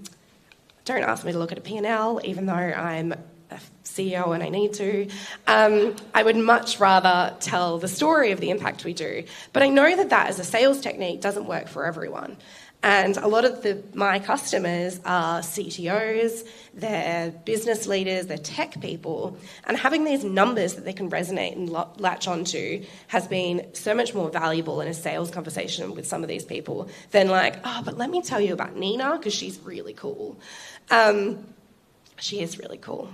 [SPEAKER 16] ask me to look at a P&L, even though I'm a CEO and I need to. I would much rather tell the story of the impact we do. But I know that as a sales technique doesn't work for everyone. And a lot of my customers are CTOs, they're business leaders, they're tech people, and having these numbers that they can resonate and latch onto has been so much more valuable in a sales conversation with some of these people than like, oh, but let me tell you about Nina because she's really cool. She is really cool.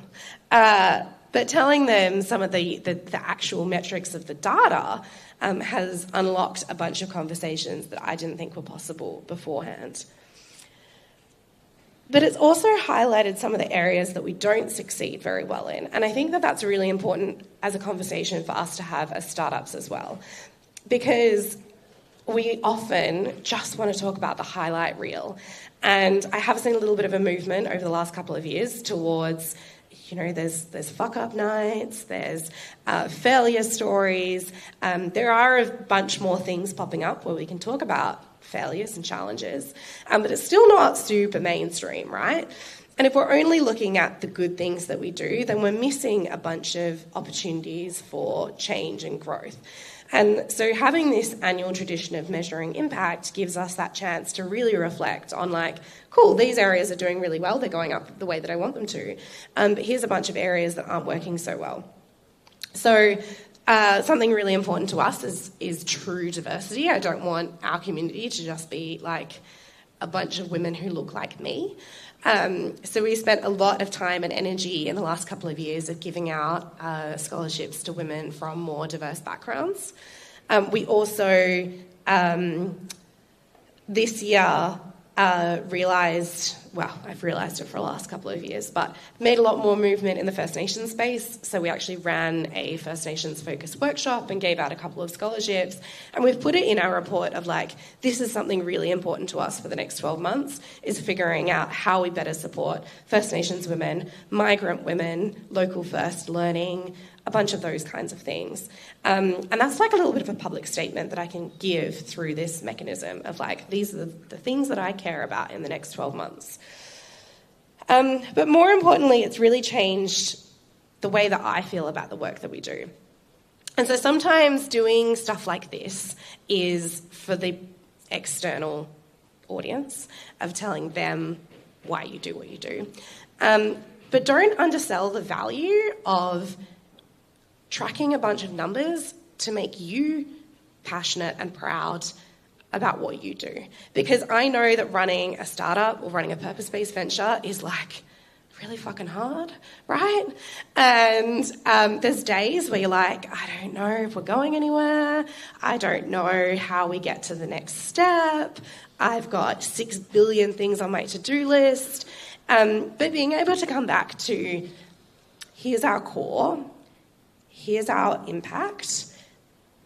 [SPEAKER 16] But telling them some of the actual metrics of the data has unlocked a bunch of conversations that I didn't think were possible beforehand. But it's also highlighted some of the areas that we don't succeed very well in. And I think that that's really important as a conversation for us to have as startups as well. Because we often just want to talk about the highlight reel. And I have seen a little bit of a movement over the last couple of years towards, there's fuck-up nights, there's failure stories. There are a bunch more things popping up where we can talk about failures and challenges, but it's still not super mainstream, right? And if we're only looking at the good things that we do, then we're missing a bunch of opportunities for change and growth. And so having this annual tradition of measuring impact gives us that chance to really reflect on like, cool, these areas are doing really well, they're going up the way that I want them to, but here's a bunch of areas that aren't working so well. So something really important to us is true diversity. I don't want our community to just be like a bunch of women who look like me. So we spent a lot of time and energy in the last couple of years of giving out scholarships to women from more diverse backgrounds. We also, this year, realised, well, I've realised it for the last couple of years, but made a lot more movement in the First Nations space. So we actually ran a First Nations focused workshop and gave out a couple of scholarships. And we've put it in our report of like, this is something really important to us for the next 12 months, is figuring out how we better support First Nations women, migrant women, local first learning, a bunch of those kinds of things. And that's like a little bit of a public statement that I can give through this mechanism of like, these are the things that I care about in the next 12 months. But more importantly, it's really changed the way that I feel about the work that we do. And so sometimes doing stuff like this is for the external audience of telling them why you do what you do. But don't undersell the value of tracking a bunch of numbers to make you passionate and proud about what you do. Because I know that running a startup or running a purpose-based venture is like really fucking hard, right? And there's days where you're like, I don't know if we're going anywhere. I don't know how we get to the next step. I've got 6 billion things on my to-do list. But being able to come back to, here's our core, here's our impact,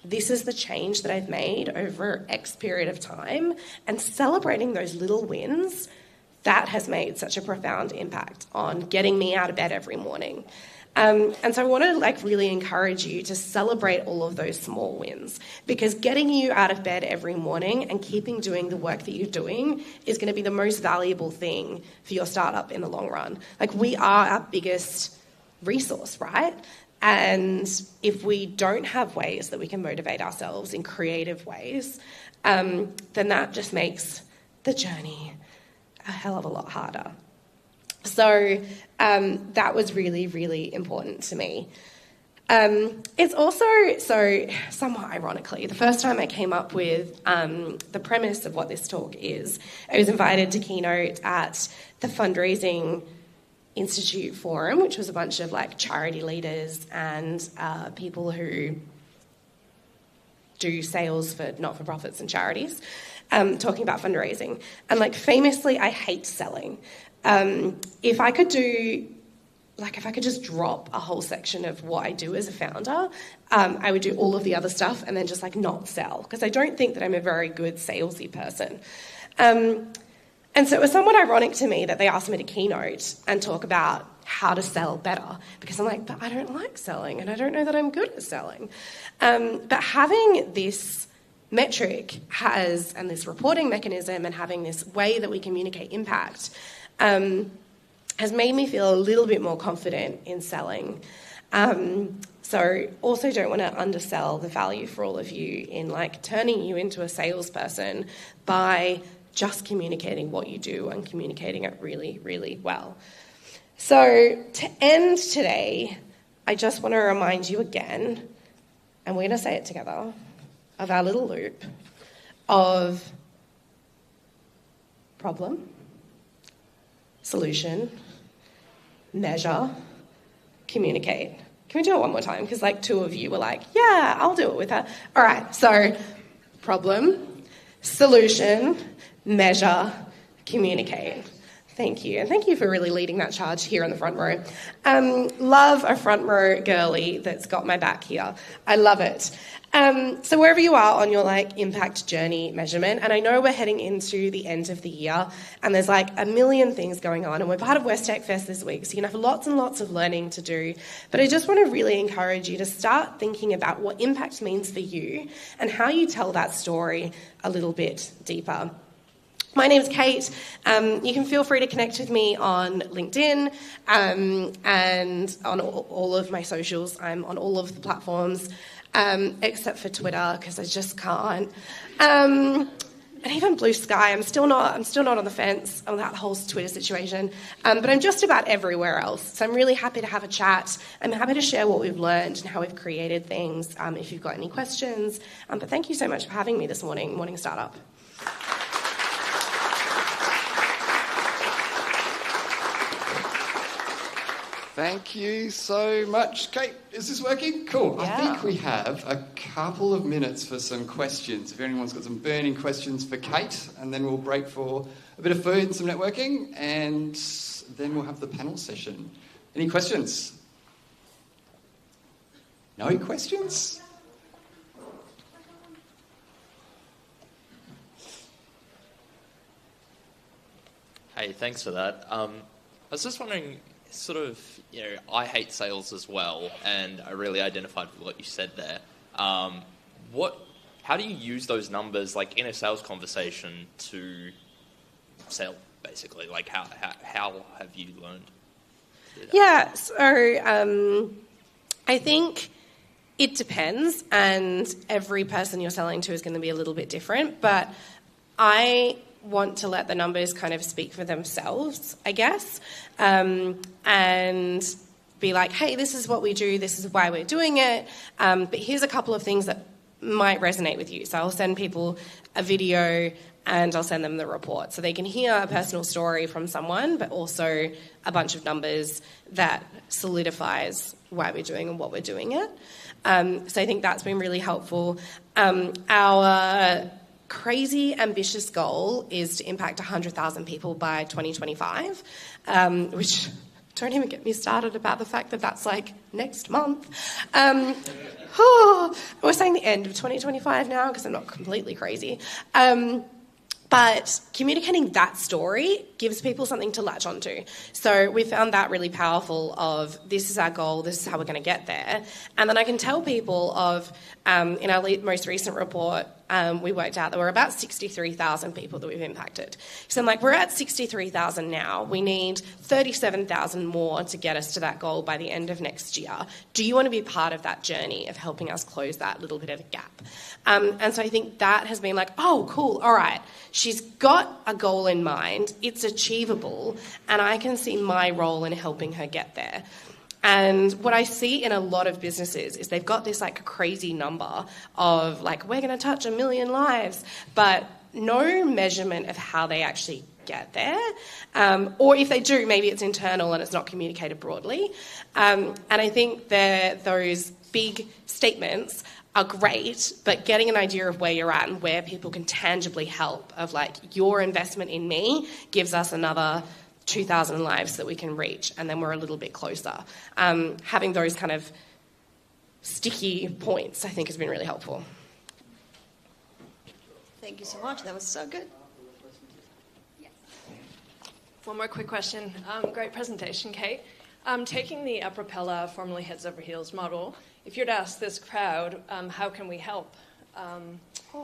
[SPEAKER 16] this is the change that I've made over X period of time, and celebrating those little wins, that has made such a profound impact on getting me out of bed every morning. And so I want to like really encourage you to celebrate all of those small wins, because getting you out of bed every morning and keeping doing the work that you're doing is going to be the most valuable thing for your startup in the long run. Like, we are our biggest resource, right? And if we don't have ways that we can motivate ourselves in creative ways, then that just makes the journey a hell of a lot harder. So that was really, really important to me. It's also, so somewhat ironically, the first time I came up with the premise of what this talk is, I was invited to keynote at the Fundraising Institute Forum, which was a bunch of like charity leaders and people who do sales for not-for-profits and charities, talking about fundraising. And like, famously, I hate selling. If I could just drop a whole section of what I do as a founder, I would do all of the other stuff and then just like not sell, because I don't think that I'm a very good salesy person. And so it was somewhat ironic to me that they asked me to keynote and talk about how to sell better, because I'm like, but I don't like selling and I don't know that I'm good at selling. But having this metric and this reporting mechanism and having this way that we communicate impact has made me feel a little bit more confident in selling. So also don't want to undersell the value for all of you in like turning you into a salesperson by just communicating what you do and communicating it really, really well. So to end today, I just want to remind you again, and we're going to say it together, of our little loop of problem, solution, measure, communicate. Can we do it one more time? Because like 2 of you were like, yeah, I'll do it with her. All right, so problem, solution, measure, communicate. Thank you. And thank you for really leading that charge here in the front row. Love a front row girly that's got my back here. I love it. So wherever you are on your like impact journey measurement, and I know we're heading into the end of the year and there's like a million things going on, and we're part of West Tech Fest this week, so you can have lots and lots of learning to do. But I just want to really encourage you to start thinking about what impact means for you and how you tell that story a little bit deeper. My name's Kate. You can feel free to connect with me on LinkedIn and on all of my socials. I'm on all of the platforms except for Twitter, because I just can't. And even Blue Sky, I'm still not on the fence on that whole Twitter situation. But I'm just about everywhere else. So I'm really happy to have a chat. I'm happy to share what we've learned and how we've created things, if you've got any questions. But thank you so much for having me this morning, Morning Startup.
[SPEAKER 1] Thank you so much. Kate, is this working? Cool.
[SPEAKER 16] Yeah.
[SPEAKER 1] I think we have a couple of minutes for some questions. If anyone's got some burning questions for Kate, and then we'll break for a bit of food and some networking, and then we'll have the panel session. Any questions? No questions?
[SPEAKER 17] Hey, thanks for that. I was just wondering, I hate sales as well, and I really identified with what you said there. How do you use those numbers, like, in a sales conversation to sell, basically? Like, how have you learned to do that?
[SPEAKER 16] Yeah, so I think it depends, and every person you're selling to is going to be a little bit different, but I want to let the numbers kind of speak for themselves, I guess, and be like, hey, this is what we do, this is why we're doing it, but here's a couple of things that might resonate with you. So I'll send people a video and I'll send them the report so they can hear a personal story from someone, but also a bunch of numbers that solidifies why we're doing and what we're doing it. So I think that's been really helpful. Our crazy ambitious goal is to impact 100,000 people by 2025, which don't even get me started about the fact that that's like next month. We're saying the end of 2025 now because I'm not completely crazy. But communicating that story gives people something to latch onto. So we found that really powerful of this is our goal, this is how we're going to get there. And then I can tell people of, in our most recent report, we worked out there were about 63,000 people that we've impacted. So I'm like, we're at 63,000 now. We need 37,000 more to get us to that goal by the end of next year. Do you want to be part of that journey of helping us close that little bit of a gap? And so I think that has been like, oh, cool, all right. She's got a goal in mind. It's achievable. And I can see my role in helping her get there. And what I see in a lot of businesses is they've got this like crazy number of like, we're going to touch 1 million lives, but no measurement of how they actually get there. Or if they do, maybe it's internal and it's not communicated broadly. And I think those big statements are great, but getting an idea of where you're at and where people can tangibly help of like, your investment in me gives us another 2,000 lives that we can reach, and then we're a little bit closer. Having those kind of sticky points, I think, has been really helpful.
[SPEAKER 2] Thank you so much. That was so good.
[SPEAKER 18] One more quick question. Great presentation, Kate. Taking the upper propeller, formerly heads over heels model, if you were to ask this crowd, how can we help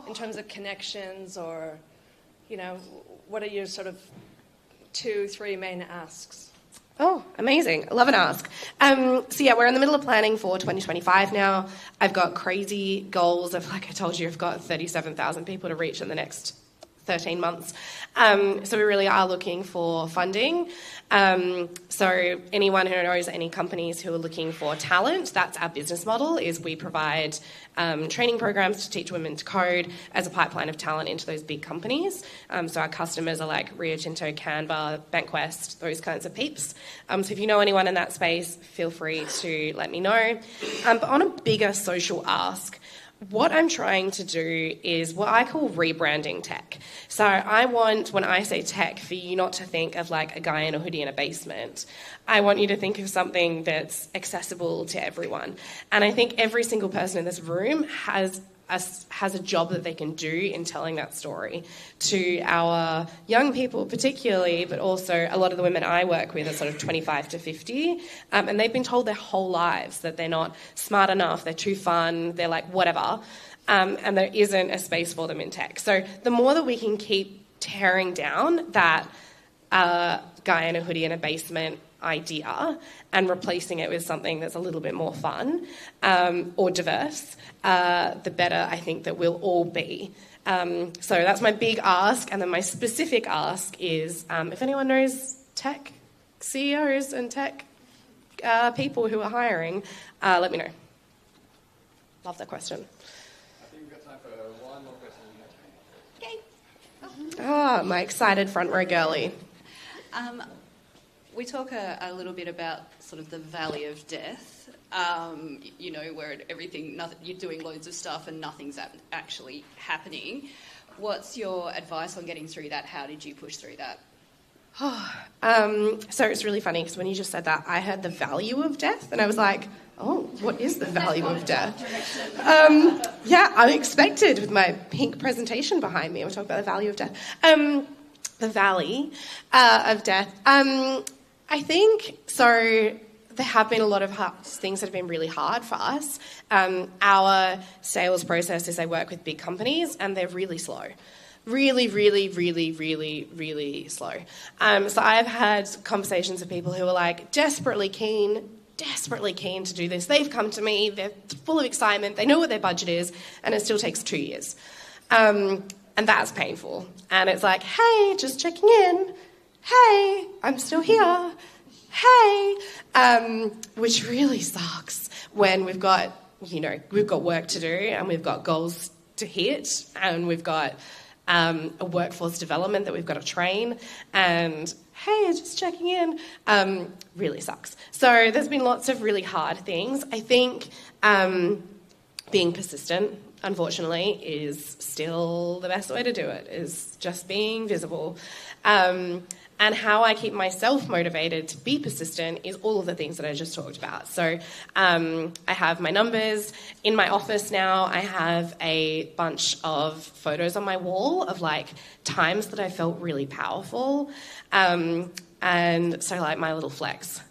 [SPEAKER 18] in terms of connections, or, what are your sort of 2-3 main asks?
[SPEAKER 16] Oh, amazing. I love an ask. So yeah, we're in the middle of planning for 2025 now. I've got crazy goals of, like I told you, I've got 37,000 people to reach in the next 13 months. So we really are looking for funding. So anyone who knows any companies who are looking for talent, that's our business model, is we provide training programs to teach women to code as a pipeline of talent into those big companies. So our customers are like Rio Tinto, Canva, Bankwest, those kinds of peeps. So if you know anyone in that space, feel free to let me know. But on a bigger social ask, what I'm trying to do is what I call rebranding tech. So I want, when I say tech, for you not to think of like a guy in a hoodie in a basement. I want you to think of something that's accessible to everyone. And I think every single person in this room has a job that they can do in telling that story to our young people particularly, but also a lot of the women I work with are sort of 25 to 50, and they've been told their whole lives that they're not smart enough, they're too fun, they're like whatever, and there isn't a space for them in tech. So the more that we can keep tearing down that guy in a hoodie in a basement idea and replacing it with something that's a little bit more fun or diverse, the better I think that we'll all be. So that's my big ask. And then my specific ask is if anyone knows tech CEOs and tech people who are hiring, let me know. Love that question.
[SPEAKER 1] I think we've got time for one more question.
[SPEAKER 2] Okay.
[SPEAKER 16] Oh, my excited front row girly.
[SPEAKER 6] we talk a little bit about sort of the valley of death, where you're doing loads of stuff and nothing's actually happening. What's your advice on getting through that? How did you push through that?
[SPEAKER 16] So it's really funny because when you just said that, I heard the value of death and I was like, oh, what is the value of death? Unexpected with my pink presentation behind me. We're talking about the value of death. The valley of death. I think, so there have been a lot of things that have been really hard for us. Our sales process is I work with big companies and they're really slow. Really, really, really, really, really slow. So I've had conversations with people who are like desperately keen to do this. They've come to me, they're full of excitement, they know what their budget is, and it still takes 2 years. And that's painful. And it's like, hey, just checking in. Hey, I'm still here. Hey, which really sucks when we've got work to do and we've got goals to hit and we've got a workforce development that we've got to train and hey, just checking in, really sucks. So there's been lots of really hard things. I think being persistent, unfortunately, is still the best way to do it, is just being visible. And how I keep myself motivated to be persistent is all of the things that I just talked about. So I have my numbers. In my office now, I have a bunch of photos on my wall of like times that I felt really powerful. And so like my little flex.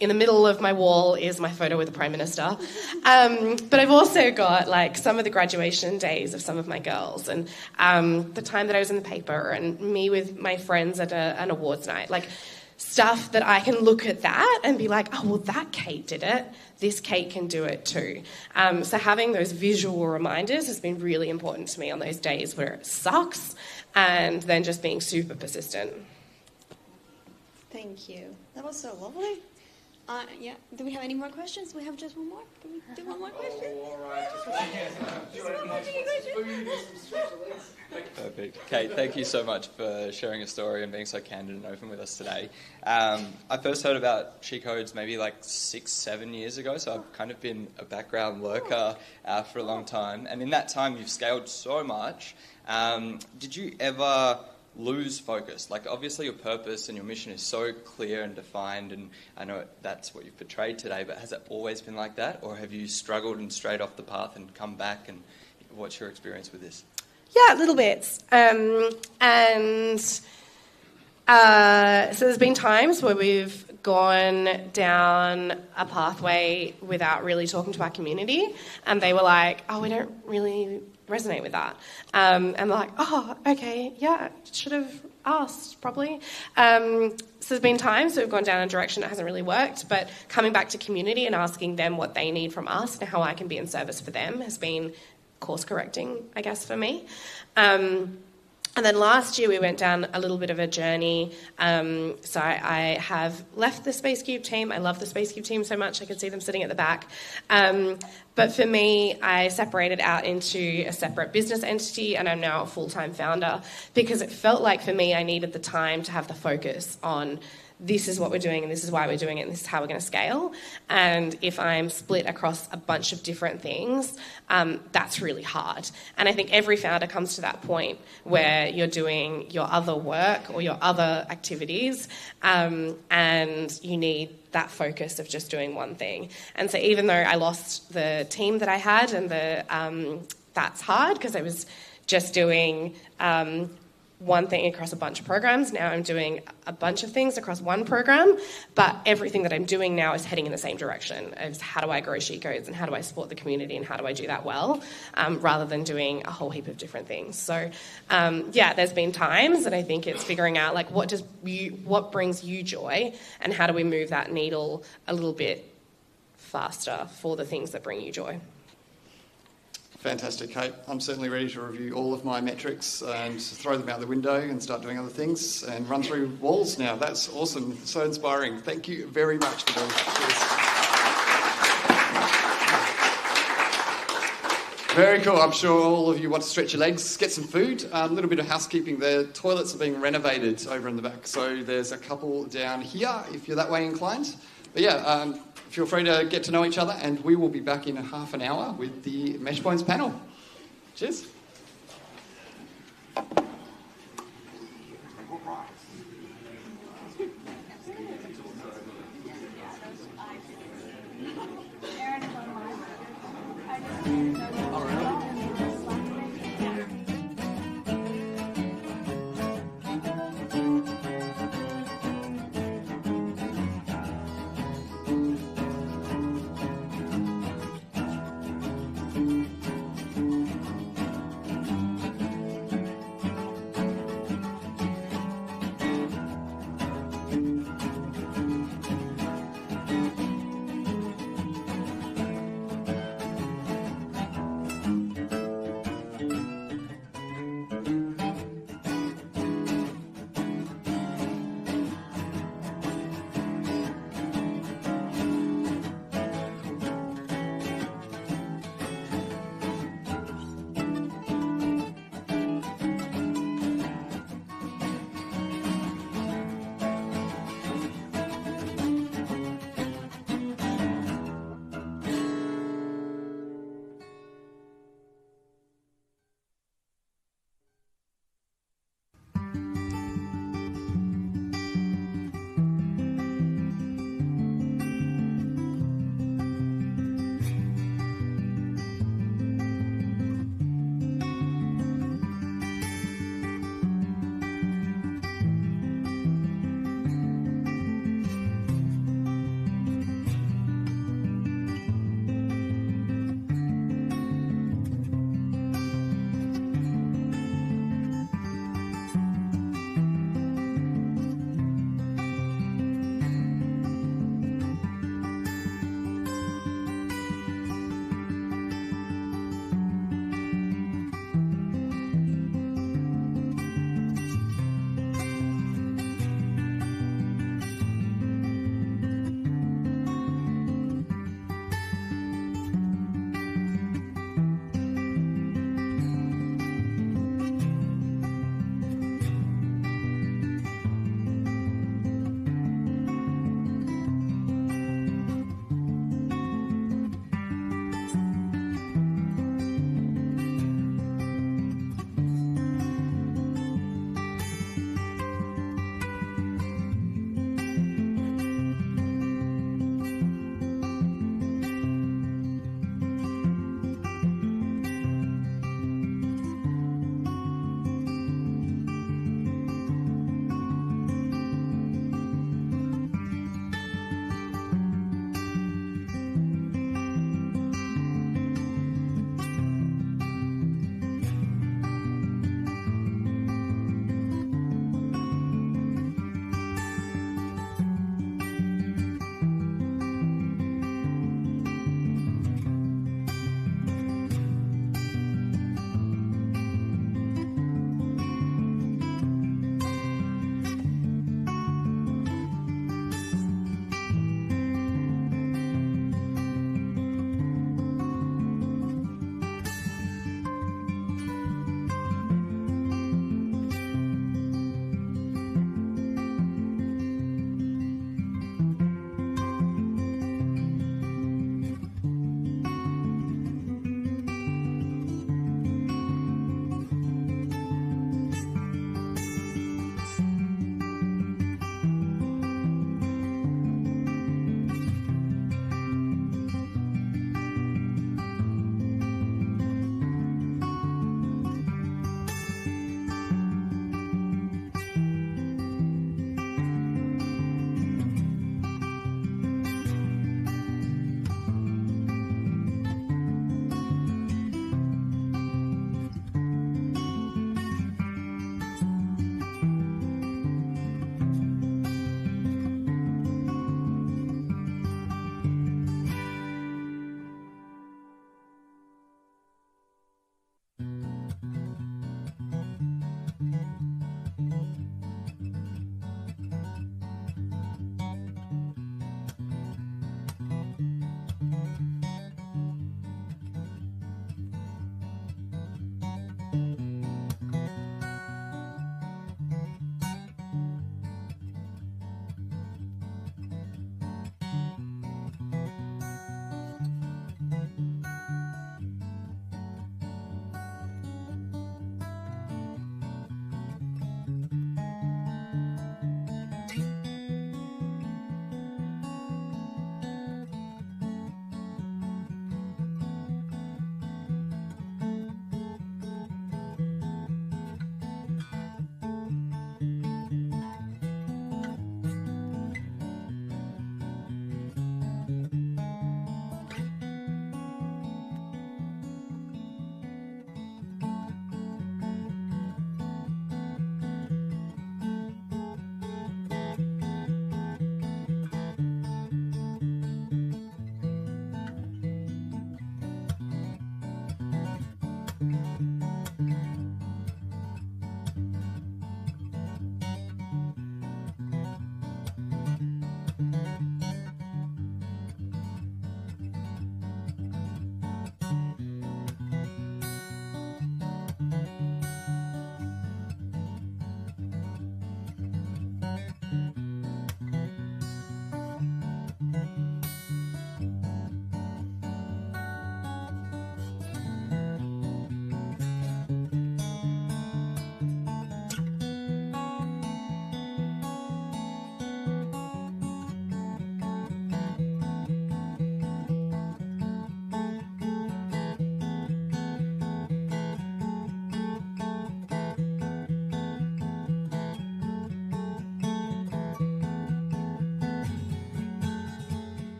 [SPEAKER 16] In the middle of my wall is my photo with the Prime Minister. But I've also got like some of the graduation days of some of my girls and the time that I was in the paper and me with my friends at an awards night. Like stuff that I can look at that and be like, oh, well, that Kate did it. This Kate can do it too. So having those visual reminders has been really important to me on those days where it sucks and then just being super persistent.
[SPEAKER 2] Thank you. That was so lovely. Do we have any more questions? We have just one more. Can we do one more question?
[SPEAKER 4] All right.
[SPEAKER 2] Just one more question.
[SPEAKER 4] Perfect. Kate, thank you so much for sharing your story and being so candid and open with us today. I first heard about She Codes maybe like 6-7 years ago, so I've kind of been a background worker for a long time. And in that time, you've scaled so much. Did you ever lose focus? Like obviously your purpose and your mission is so clear and defined, and I know that's what you've portrayed today, but has it always been like that, or have you struggled and strayed off the path and come back, and what's your experience with this?
[SPEAKER 16] Yeah, little bits. So there's been times where we've gone down a pathway without really talking to our community, and they were like, oh, we don't really resonate with that. And they're like, oh, okay, yeah, should have asked, probably. So there's been times we've gone down a direction that hasn't really worked, but coming back to community and asking them what they need from us and how I can be in service for them has been course correcting, I guess, for me. And then last year we went down a little bit of a journey. So I have left the Space Cube team. I love the Space Cube team so much. I can see them sitting at the back. But for me, I separated out into a separate business entity, and I'm now a full-time founder because it felt like for me I needed the time to have the focus on this is what we're doing and this is why we're doing it and this is how we're going to scale. And if I'm split across a bunch of different things, that's really hard. And I think every founder comes to that point where you're doing your other work or your other activities, and you need that focus of just doing one thing. And so even though I lost the team that I had, and that's hard because I was just doing one thing across a bunch of programs. Now I'm doing a bunch of things across one program, but everything that I'm doing now is heading in the same direction as how do I grow She Codes and how do I support the community and how do I do that well, rather than doing a whole heap of different things. So there's been times that I think it's figuring out like what brings you joy and how do we move that needle a little bit faster for the things that bring you joy.
[SPEAKER 1] Fantastic, Kate. I'm certainly ready to review all of my metrics and throw them out the window and start doing other things and run through walls now. That's awesome. So inspiring. Thank you very much for doing that. Cheers. Very cool. I'm sure all of you want to stretch your legs, get some food. A little bit of housekeeping. The toilets are being renovated over in the back, so there's a couple down here if you're that way inclined. But yeah, feel free to get to know each other, and we will be back in half an hour with the Meshpoints panel. Cheers.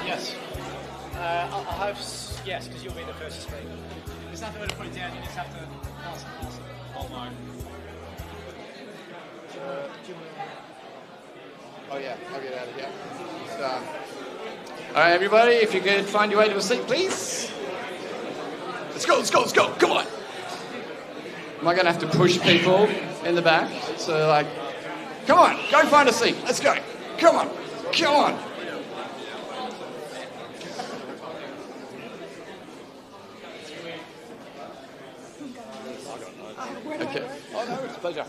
[SPEAKER 19] Yes. I'll have yes, because you'll be the first to speak. There's nothing to put it down. You just have to ask. Oh no.
[SPEAKER 1] Oh yeah, I'll get out of here. All right, everybody, if you could find your way to a seat, please. Let's go. Come on. Am I going to have to push people in the back? So, like, come on, go find a seat. Let's go. Come on. Okay. Oh, no, it's a pleasure.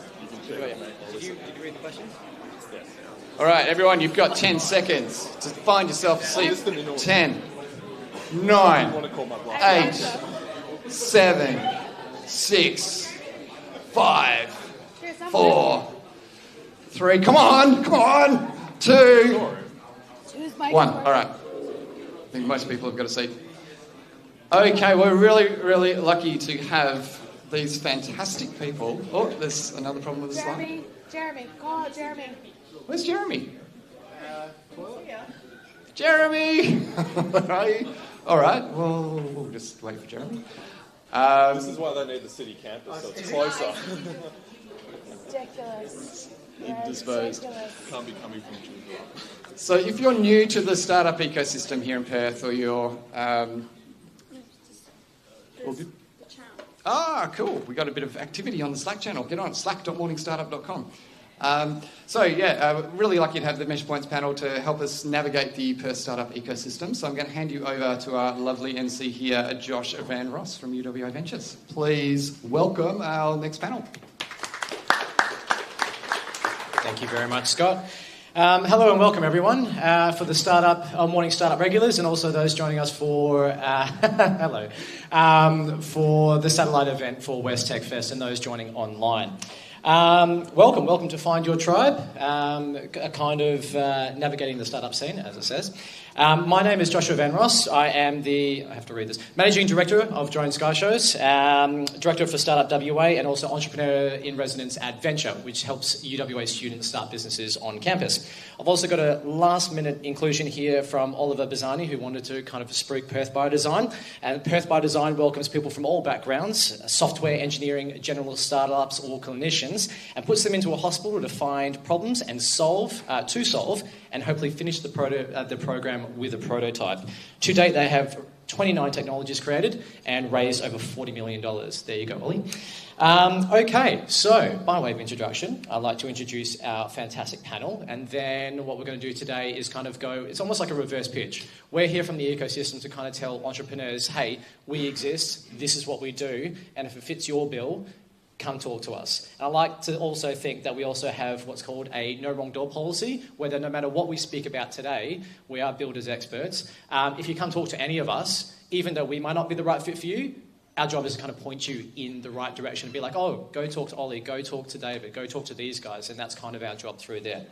[SPEAKER 19] Did you read the question? Yes.
[SPEAKER 1] All right, everyone, you've got 10 seconds to find yourself a seat. 10, 9, 8, 7, 6, 5, 4, 3. Come on. 2, 1. All right. I think most people have got a seat. Okay, we're really, really lucky to have these fantastic people. Oh, there's another problem with the slide.
[SPEAKER 20] Jeremy, call out Jeremy.
[SPEAKER 1] Where's Jeremy? Jeremy! All right, well, we'll just wait for Jeremy.
[SPEAKER 21] This is why they need the city campus, so it's closer.
[SPEAKER 20] Ridiculous.
[SPEAKER 1] Indisposed.
[SPEAKER 21] Can't be coming from June.
[SPEAKER 1] So if you're new to the startup ecosystem here in Perth, or you're... cool. We got a bit of activity on the Slack channel. Get on slack.morningstartup.com. Really lucky to have the Measure Points panel to help us navigate the Perth startup ecosystem. So I'm going to hand you over to our lovely MC here, Josh Van Ross from UWA Ventures. Please welcome our next panel.
[SPEAKER 19] Thank you very much, Scott. Hello and welcome, everyone, for the Morning Startup regulars, and also those joining us for for the satellite event for West Tech Fest, and those joining online. Welcome to Find Your Tribe, a kind of navigating the startup scene, as it says. My name is Joshua Van Ross. I am Managing Director of Drone Sky Shows, Director for Startup WA, and also Entrepreneur in Residence at Venture, which helps UWA students start businesses on campus. I've also got a last-minute inclusion here from Oliver Bazzani, who wanted to kind of spruik Perth by Design. And Perth by Design welcomes people from all backgrounds, software, engineering, generalist startups, or clinicians, and puts them into a hospital to find problems and solve, and hopefully finish the program with a prototype. To date, they have 29 technologies created and raised over $40 million. There you go, Ollie. Okay, so by way of introduction, I'd like to introduce our fantastic panel, and then what we're going to do today is it's almost like a reverse pitch. We're here from the ecosystem to kind of tell entrepreneurs, hey, we exist, this is what we do, and if it fits your bill, come talk to us. And I like to also think that we also have what's called a no wrong door policy, where no matter what we speak about today, we are builders experts. If you come talk to any of us, even though we might not be the right fit for you, our job is to kind of point you in the right direction and be like, oh, go talk to Ollie, go talk to David, go talk to these guys, and that's kind of our job through there.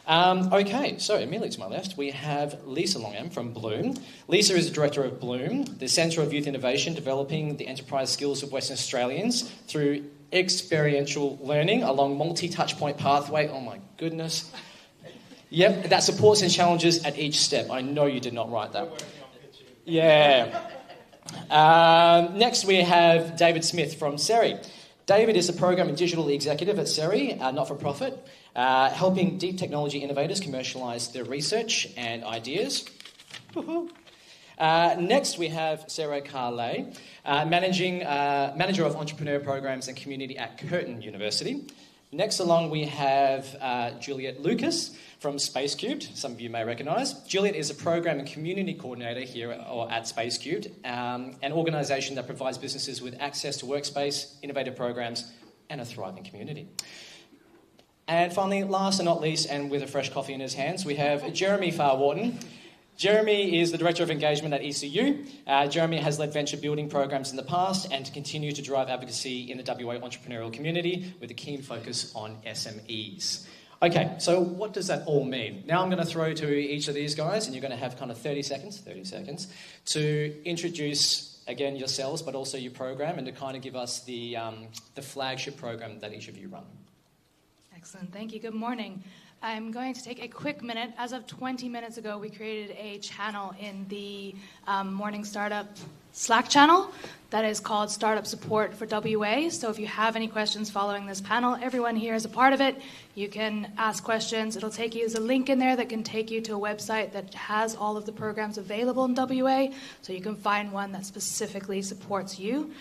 [SPEAKER 19] Okay, so immediately to my left, we have Lisa Longham from Bloom. Lisa is the director of Bloom, the Centre of Youth Innovation, developing the enterprise skills of Western Australians through experiential learning along multi-touchpoint pathway. Oh my goodness. Yep, that supports and challenges at each step. I know you did not write that. Yeah. Next we have David Smith from Seri. David is a program and digital executive at Seri, not-for-profit, helping deep technology innovators commercialise their research and ideas. Next, we have Sarah Carlay, manager of entrepreneur programs and community at Curtin University. Next along, we have Juliet Lucas from Space Cubed, some of you may recognise. Juliet is a program and community coordinator here at Space Cubed, an organisation that provides businesses with access to workspace, innovative programs, and a thriving community. And finally, last and not least, and with a fresh coffee in his hands, we have Jeremy Farr-Wharton. Jeremy is the Director of Engagement at ECU. Jeremy has led venture building programs in the past and to continue to drive advocacy in the WA entrepreneurial community with a keen focus on SMEs. Okay, so what does that all mean? Now I'm going to throw to each of these guys, and you're going to have kind of 30 seconds to introduce, again, yourselves, but also your program, and to kind of give us the flagship program that each of you run.
[SPEAKER 20] Excellent. Thank you. Good morning. I'm going to take a quick minute. As of 20 minutes ago, we created a channel in the Morning Startup Slack channel that is called Startup Support for WA. So if you have any questions following this panel, everyone here is a part of it. You can ask questions. It'll take you, there's a link in there that can take you to a website that has all of the programs available in WA, so you can find one that specifically supports you.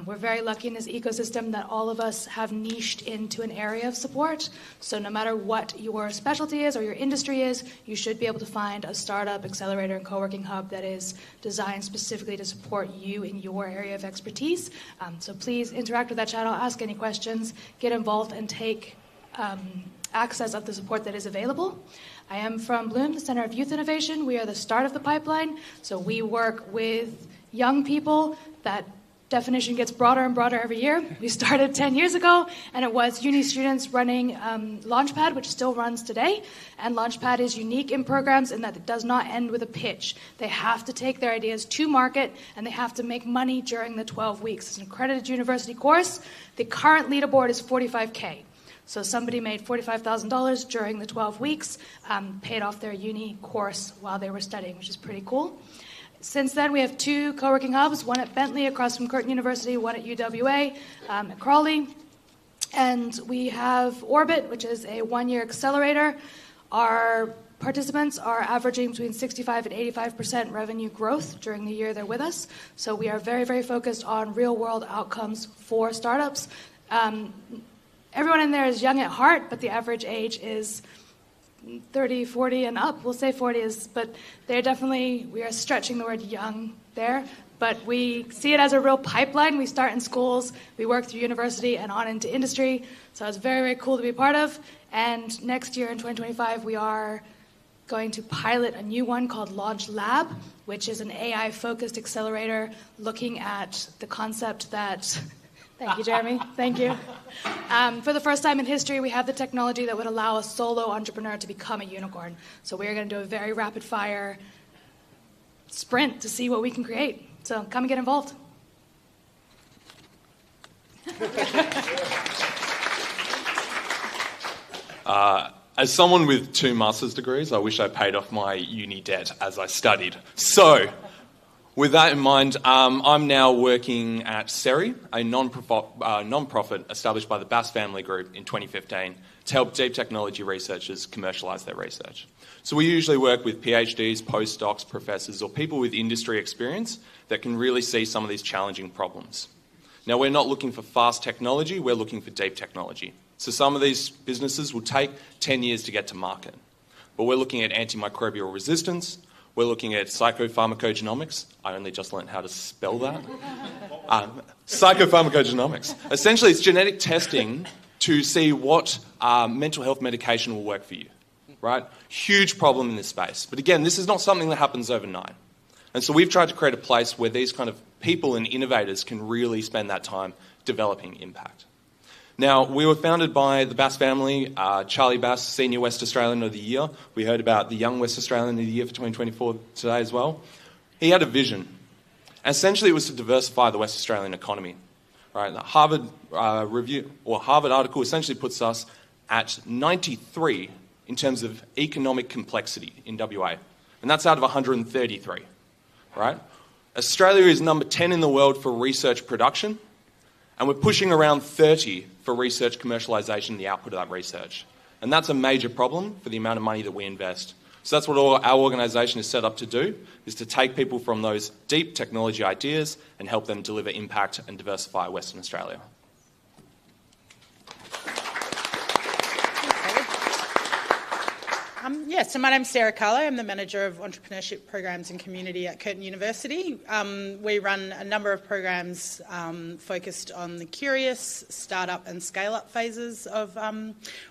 [SPEAKER 20] We're very lucky in this ecosystem that all of us have niched into an area of support. So no matter what your specialty is or your industry is, you should be able to find a startup, accelerator, and co-working hub that is designed specifically to support you in your area of expertise. So please interact with that channel, ask any questions, get involved, and take access of the support that is available. I am from Bloom, the Center of Youth Innovation. We are the start of the pipeline. So we work with young people. That definition gets broader and broader every year. We started 10 years ago, and it was uni students running Launchpad, which still runs today. And Launchpad is unique in programs in that it does not end with a pitch. They have to take their ideas to market, and they have to make money during the 12 weeks. It's an accredited university course. The current leaderboard is $45K. So somebody made $45,000 during the 12 weeks, paid off their uni course while they were studying, which is pretty cool. Since then, we have 2 co-working hubs, one at Bentley across from Curtin University, one at UWA at Crawley. And we have Orbit, which is a 1-year accelerator. Our participants are averaging between 65 and 85% revenue growth during the year they're with us. So we are very, very focused on real-world outcomes for startups. Everyone in there is young at heart, but the average age is 30, 40, and up. We'll say 40 is, but they're definitely, we are stretching the word young there, but we see it as a real pipeline. We start in schools, we work through university and on into industry, so it's very, very cool to be a part of. And next year in 2025, we are going to pilot a new one called Launch Lab, which is an AI-focused accelerator looking at the concept that... Thank you, Jeremy. Thank you. For the first time in history, we have the technology that would allow a solo entrepreneur to become a unicorn. So we are going to do a very rapid-fire sprint to see what we can create. So come and get involved.
[SPEAKER 21] As someone with 2 master's degrees, I wish I paid off my uni debt as I studied. So, with that in mind, I'm now working at SERI, a non-profit established by the Bass Family Group in 2015 to help deep technology researchers commercialise their research. So we usually work with PhDs, postdocs, professors, or people with industry experience that can really see some of these challenging problems. Now, we're not looking for fast technology, we're looking for deep technology. So some of these businesses will take 10 years to get to market. But we're looking at antimicrobial resistance, we're looking at psychopharmacogenomics. I only just learned how to spell that. Psychopharmacogenomics. Essentially, it's genetic testing to see what mental health medication will work for you, right? Huge problem in this space. But again, this is not something that happens overnight. And so we've tried to create a place where these kind of people and innovators can really spend that time developing impact. Now, we were founded by the Bass family, Charlie Bass, Senior West Australian of the Year. We heard about the Young West Australian of the Year for 2024 today as well. He had a vision. And essentially, it was to diversify the West Australian economy. Right? The Harvard Harvard article essentially puts us at 93 in terms of economic complexity in WA. And that's out of 133. Right? Australia is number 10 in the world for research production. And we're pushing around 30 for research commercialisation, the output of that research. And that's a major problem for the amount of money that we invest. So that's what our organisation is set up to do, is to take people from those deep technology ideas and help them deliver impact and diversify Western Australia.
[SPEAKER 22] So my name's Sarah Carlo. I'm the Manager of Entrepreneurship Programs and Community at Curtin University. We run a number of programs focused on the curious, startup and scale-up phases of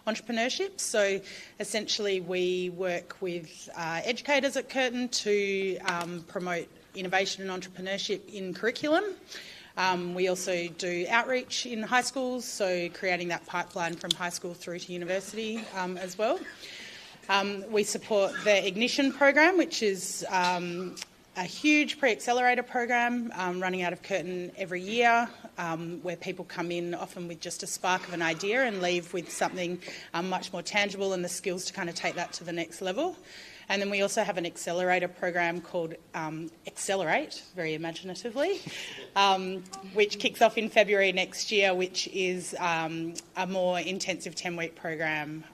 [SPEAKER 22] entrepreneurship. So essentially we work with educators at Curtin to promote innovation and entrepreneurship in curriculum. We also do outreach in high schools, so creating that pipeline from high school through to university as well. We support the Ignition program, which is a huge pre-accelerator program running out of Curtin every year, where people come in often with just a spark of an idea and leave with something much more tangible and the skills to kind of take that to the next level. And then we also have an accelerator program called Accelerate, very imaginatively, which kicks off in February next year, which is a more intensive 10-week program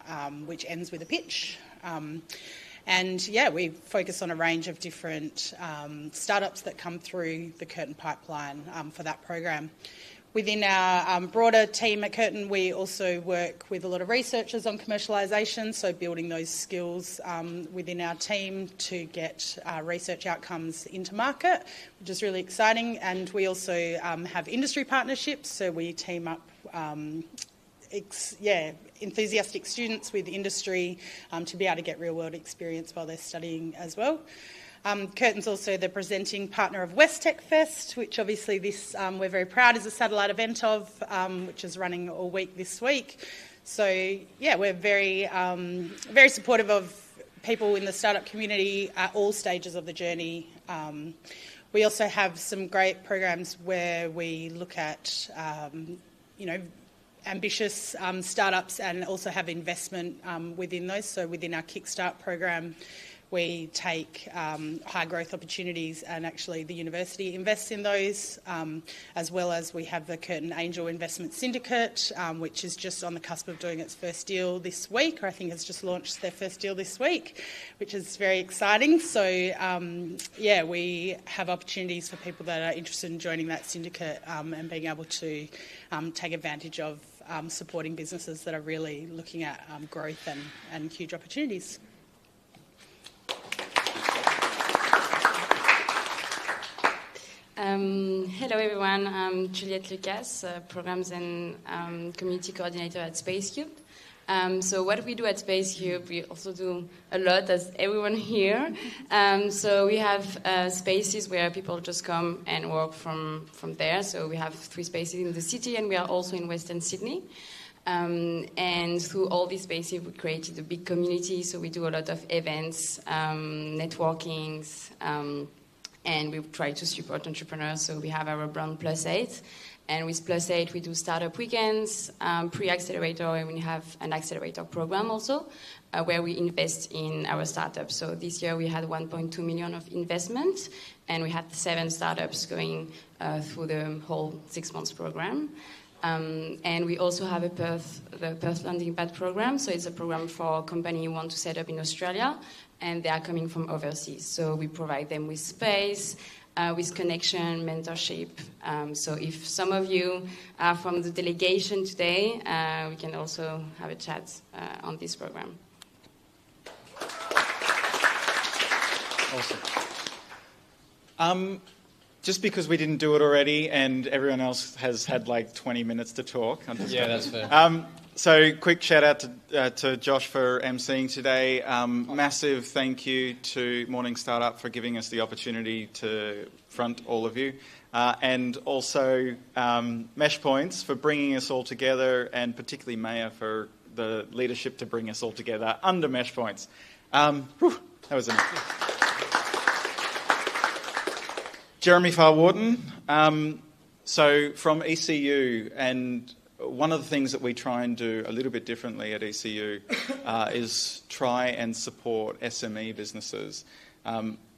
[SPEAKER 22] which ends with a pitch. And yeah, we focus on a range of different startups that come through the Curtin pipeline for that program. Within our broader team at Curtin, we also work with a lot of researchers on commercialisation, so building those skills within our team to get research outcomes into market, which is really exciting. And we also have industry partnerships, so we team up enthusiastic students with industry to be able to get real-world experience while they're studying as well. Curtin's also the presenting partner of WestTech Fest, which obviously this we're very proud is a satellite event of, which is running all week this week. So yeah, we're very very supportive of people in the startup community at all stages of the journey. We also have some great programs where we look at ambitious startups and also have investment within those. So within our Kickstart program, we take high growth opportunities and actually the university invests in those, as well as we have the Curtin Angel Investment Syndicate, which is just on the cusp of doing its first deal this week, or I think has just launched their first deal this week, which is very exciting. So yeah, we have opportunities for people that are interested in joining that syndicate and being able to take advantage of supporting businesses that are really looking at growth and huge opportunities.
[SPEAKER 3] Hello everyone, I'm Juliette Lucas, Programs and Community Coordinator at SpaceCube. So what we do at SpaceCube, we also do a lot as everyone here. So we have spaces where people just come and work from there. So we have 3 spaces in the city and we are also in Western Sydney. And through all these spaces, we created a big community. So we do a lot of events, networkings, and we try to support entrepreneurs. So we have our brand +8. And with +8, we do startup weekends, pre-accelerator, and we have an accelerator program also, where we invest in our startups. So this year we had 1.2 million of investment, and we had 7 startups going through the whole 6 months program. And we also have the Perth Landing Pad program. So it's a program for a company who want to set up in Australia, and they are coming from overseas. So we provide them with space, with connection, mentorship. So if some of you are from the delegation today, we can also have a chat on this program.
[SPEAKER 5] Awesome. Just because we didn't do it already and everyone else has had like 20 minutes to talk.
[SPEAKER 19] Yeah, that's fair.
[SPEAKER 5] So quick shout out to Josh for emceeing today. Massive thank you to Morning Startup for giving us the opportunity to front all of you. And also Mesh Points for bringing us all together, and particularly Maya for the leadership to bring us all together under Mesh Points. That was enough. Jeremy Farr-Wharton, so from ECU, and one of the things that we try and do a little bit differently at ECU is try and support SME businesses.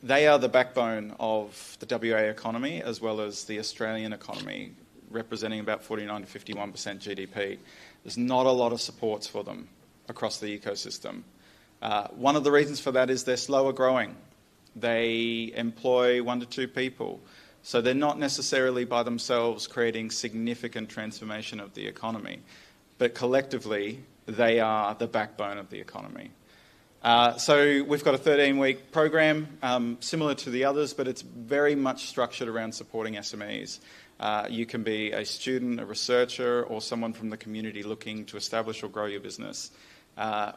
[SPEAKER 5] They are the backbone of the WA economy as well as the Australian economy, representing about 49 to 51% GDP. There's not a lot of supports for them across the ecosystem. One of the reasons for that is they're slower growing. They employ 1 to 2 people. So they're not necessarily by themselves creating significant transformation of the economy. But collectively, they are the backbone of the economy. So we've got a 13-week program, similar to the others, but it's very much structured around supporting SMEs. You can be a student, a researcher, or someone from the community looking to establish or grow your business.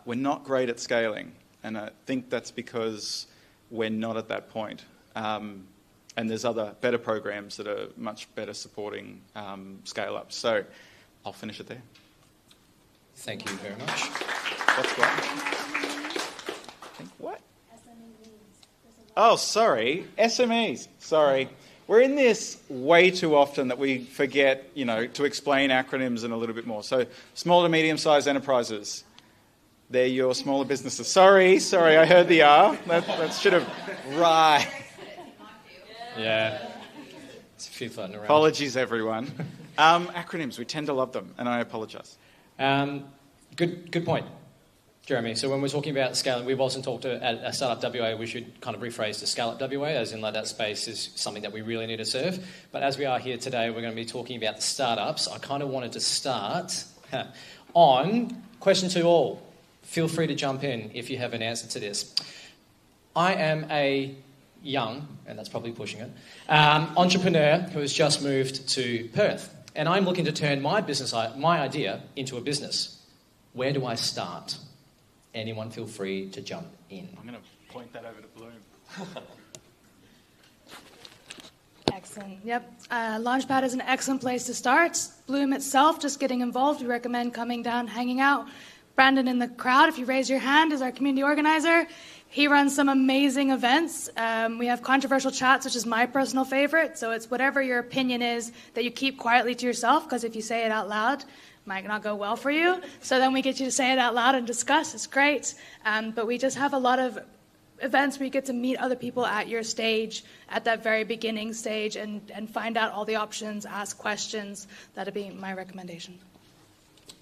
[SPEAKER 5] We're not great at scaling, and I think that's because we're not at that point. And there's other better programs that are much better supporting scale-up. So I'll finish it there.
[SPEAKER 19] Thank you very much.
[SPEAKER 5] What's what? Think what? Oh, sorry. SMEs. Sorry. We're in this way too often that we forget, to explain acronyms and a little bit more. So, small to medium-sized enterprises. They're your smaller businesses. Sorry, I heard the R. That should have... Right.
[SPEAKER 19] Yeah. It's a few floating around.
[SPEAKER 5] Apologies, everyone. Acronyms, we tend to love them, and I apologise.
[SPEAKER 19] Good point, Jeremy. So when we're talking about scaling, we've also talked at Startup WA, we should kind of rephrase to Scale Up WA, as in like that space is something that we really need to serve. But as we are here today, we're going to be talking about the startups. I kind of wanted to start on question to all. Feel free to jump in if you have an answer to this. I am a young, and that's probably pushing it, entrepreneur who has just moved to Perth. And I'm looking to turn my idea into a business. Where do I start? Anyone feel free to jump in.
[SPEAKER 5] I'm going to point that over to Bloom.
[SPEAKER 20] Excellent. Yep. Launchpad is an excellent place to start. Bloom itself, just getting involved, we recommend coming down, hanging out. Brandon in the crowd, if you raise your hand, is our community organizer. He runs some amazing events. We have controversial chats, which is my personal favorite. So it's whatever your opinion is that you keep quietly to yourself, because if you say it out loud, it might not go well for you. So then we get you to say it out loud and discuss. It's great. But we just have a lot of events where you get to meet other people at your stage, at that very beginning stage, and find out all the options, ask questions. That'd be my recommendation.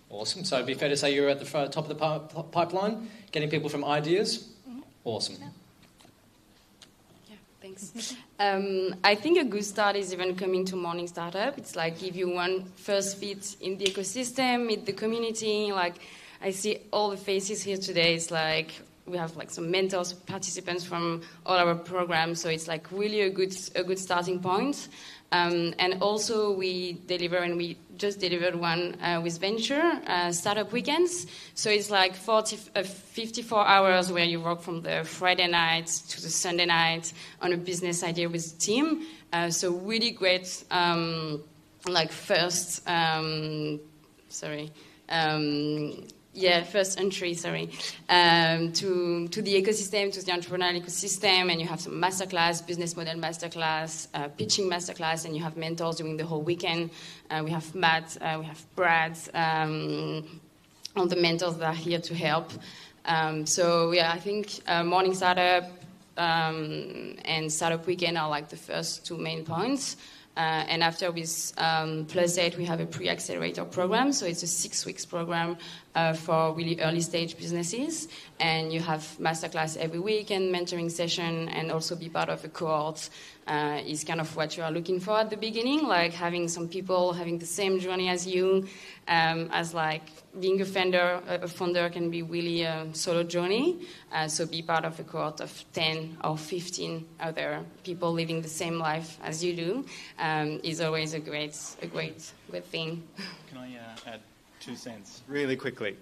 [SPEAKER 19] Awesome. So it'd be fair to say you're at the top of the pipeline, getting people from ideas. Mm-hmm. Awesome.
[SPEAKER 3] Yeah, thanks. I think a good start is even coming to Morning Startup. It's like if you want first fit in the ecosystem, meet the community. Like I see all the faces here today. It's like we have like some mentors, participants from all our programs. So it's like really a good starting point. And also we deliver, and we just delivered one with Venture, Startup Weekends. So it's like 54 hours where you work from the Friday night to the Sunday night on a business idea with the team. So really great, first entry, to the ecosystem, to the entrepreneurial ecosystem, and you have some masterclass, business model masterclass, pitching masterclass, and you have mentors during the whole weekend. We have Matt, we have Brad, all the mentors that are here to help. I think Morning Startup and Startup Weekend are like the first two main points. And after with +8, we have a pre-accelerator program. So it's a 6 weeks program for really early stage businesses. And you have masterclass every week and mentoring session, and also be part of a cohort is kind of what you are looking for at the beginning, like having some people having the same journey as you, as like being a founder can be really a solo journey. So be part of a cohort of 10 or 15 other people living the same life as you do is always a great thing.
[SPEAKER 5] Can I add 2 cents really quickly?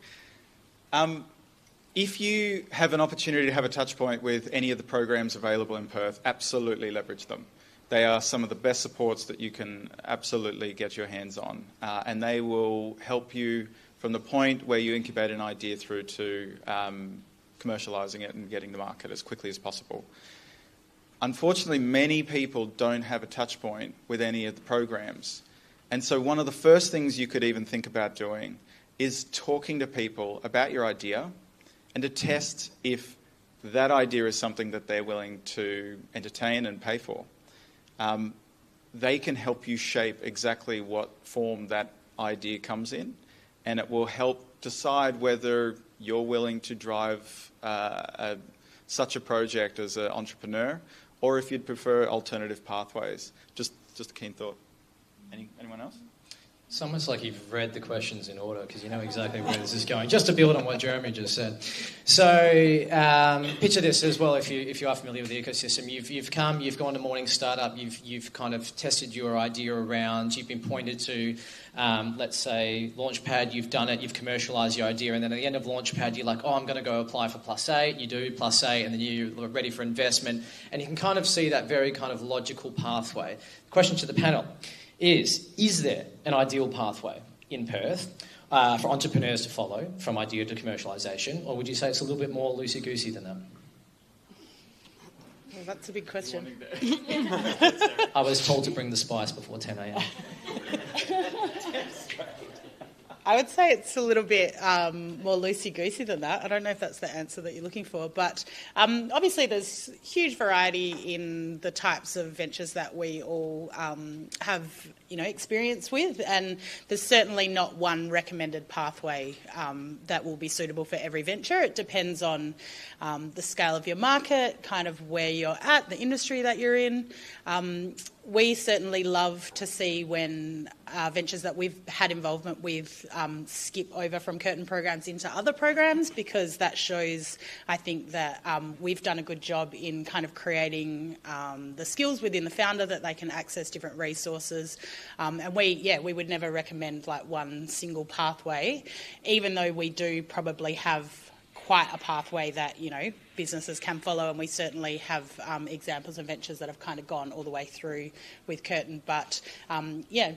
[SPEAKER 5] If you have an opportunity to have a touch point with any of the programs available in Perth, absolutely leverage them. They are some of the best supports that you can absolutely get your hands on, and they will help you from the point where you incubate an idea through to commercialising it and getting to market as quickly as possible. Unfortunately, many people don't have a touch point with any of the programs. And so one of the first things you could even think about doing is talking to people about your idea and to test if that idea is something that they're willing to entertain and pay for. They can help you shape exactly what form that idea comes in, and it will help decide whether you're willing to drive such a project as an entrepreneur, or if you'd prefer alternative pathways. Just a keen thought. Anyone else?
[SPEAKER 19] It's almost like you've read the questions in order, because you know exactly where this is going. Just to build on what Jeremy just said. So picture this as well, if you are familiar with the ecosystem. You've gone to Morning Startup, you've kind of tested your idea around, you've been pointed to, let's say, Launchpad, you've done it, you've commercialised your idea, and then at the end of Launchpad, you're like, I'm going to go apply for +8, you do +8, and then you're ready for investment. And you can kind of see that very kind of logical pathway. Question to the panel is there an ideal pathway in Perth for entrepreneurs to follow from idea to commercialisation, or would you say it's a little bit more loosey-goosey than that?
[SPEAKER 22] that's a big question.
[SPEAKER 19] I was told to bring the spice before 10 a.m.
[SPEAKER 22] I would say it's a little bit more loosey-goosey than that. I don't know if that's the answer that you're looking for, but obviously there's huge variety in the types of ventures that we all have, experience with, and there's certainly not one recommended pathway that will be suitable for every venture. It depends on the scale of your market, kind of where you're at, the industry that you're in. We certainly love to see when ventures that we've had involvement with skip over from Curtin programs into other programs, because that shows, I think, that we've done a good job in kind of creating the skills within the founder that they can access different resources. And we would never recommend like one single pathway, even though we do probably have quite a pathway that, businesses can follow, and we certainly have examples of ventures that have kind of gone all the way through with Curtin. But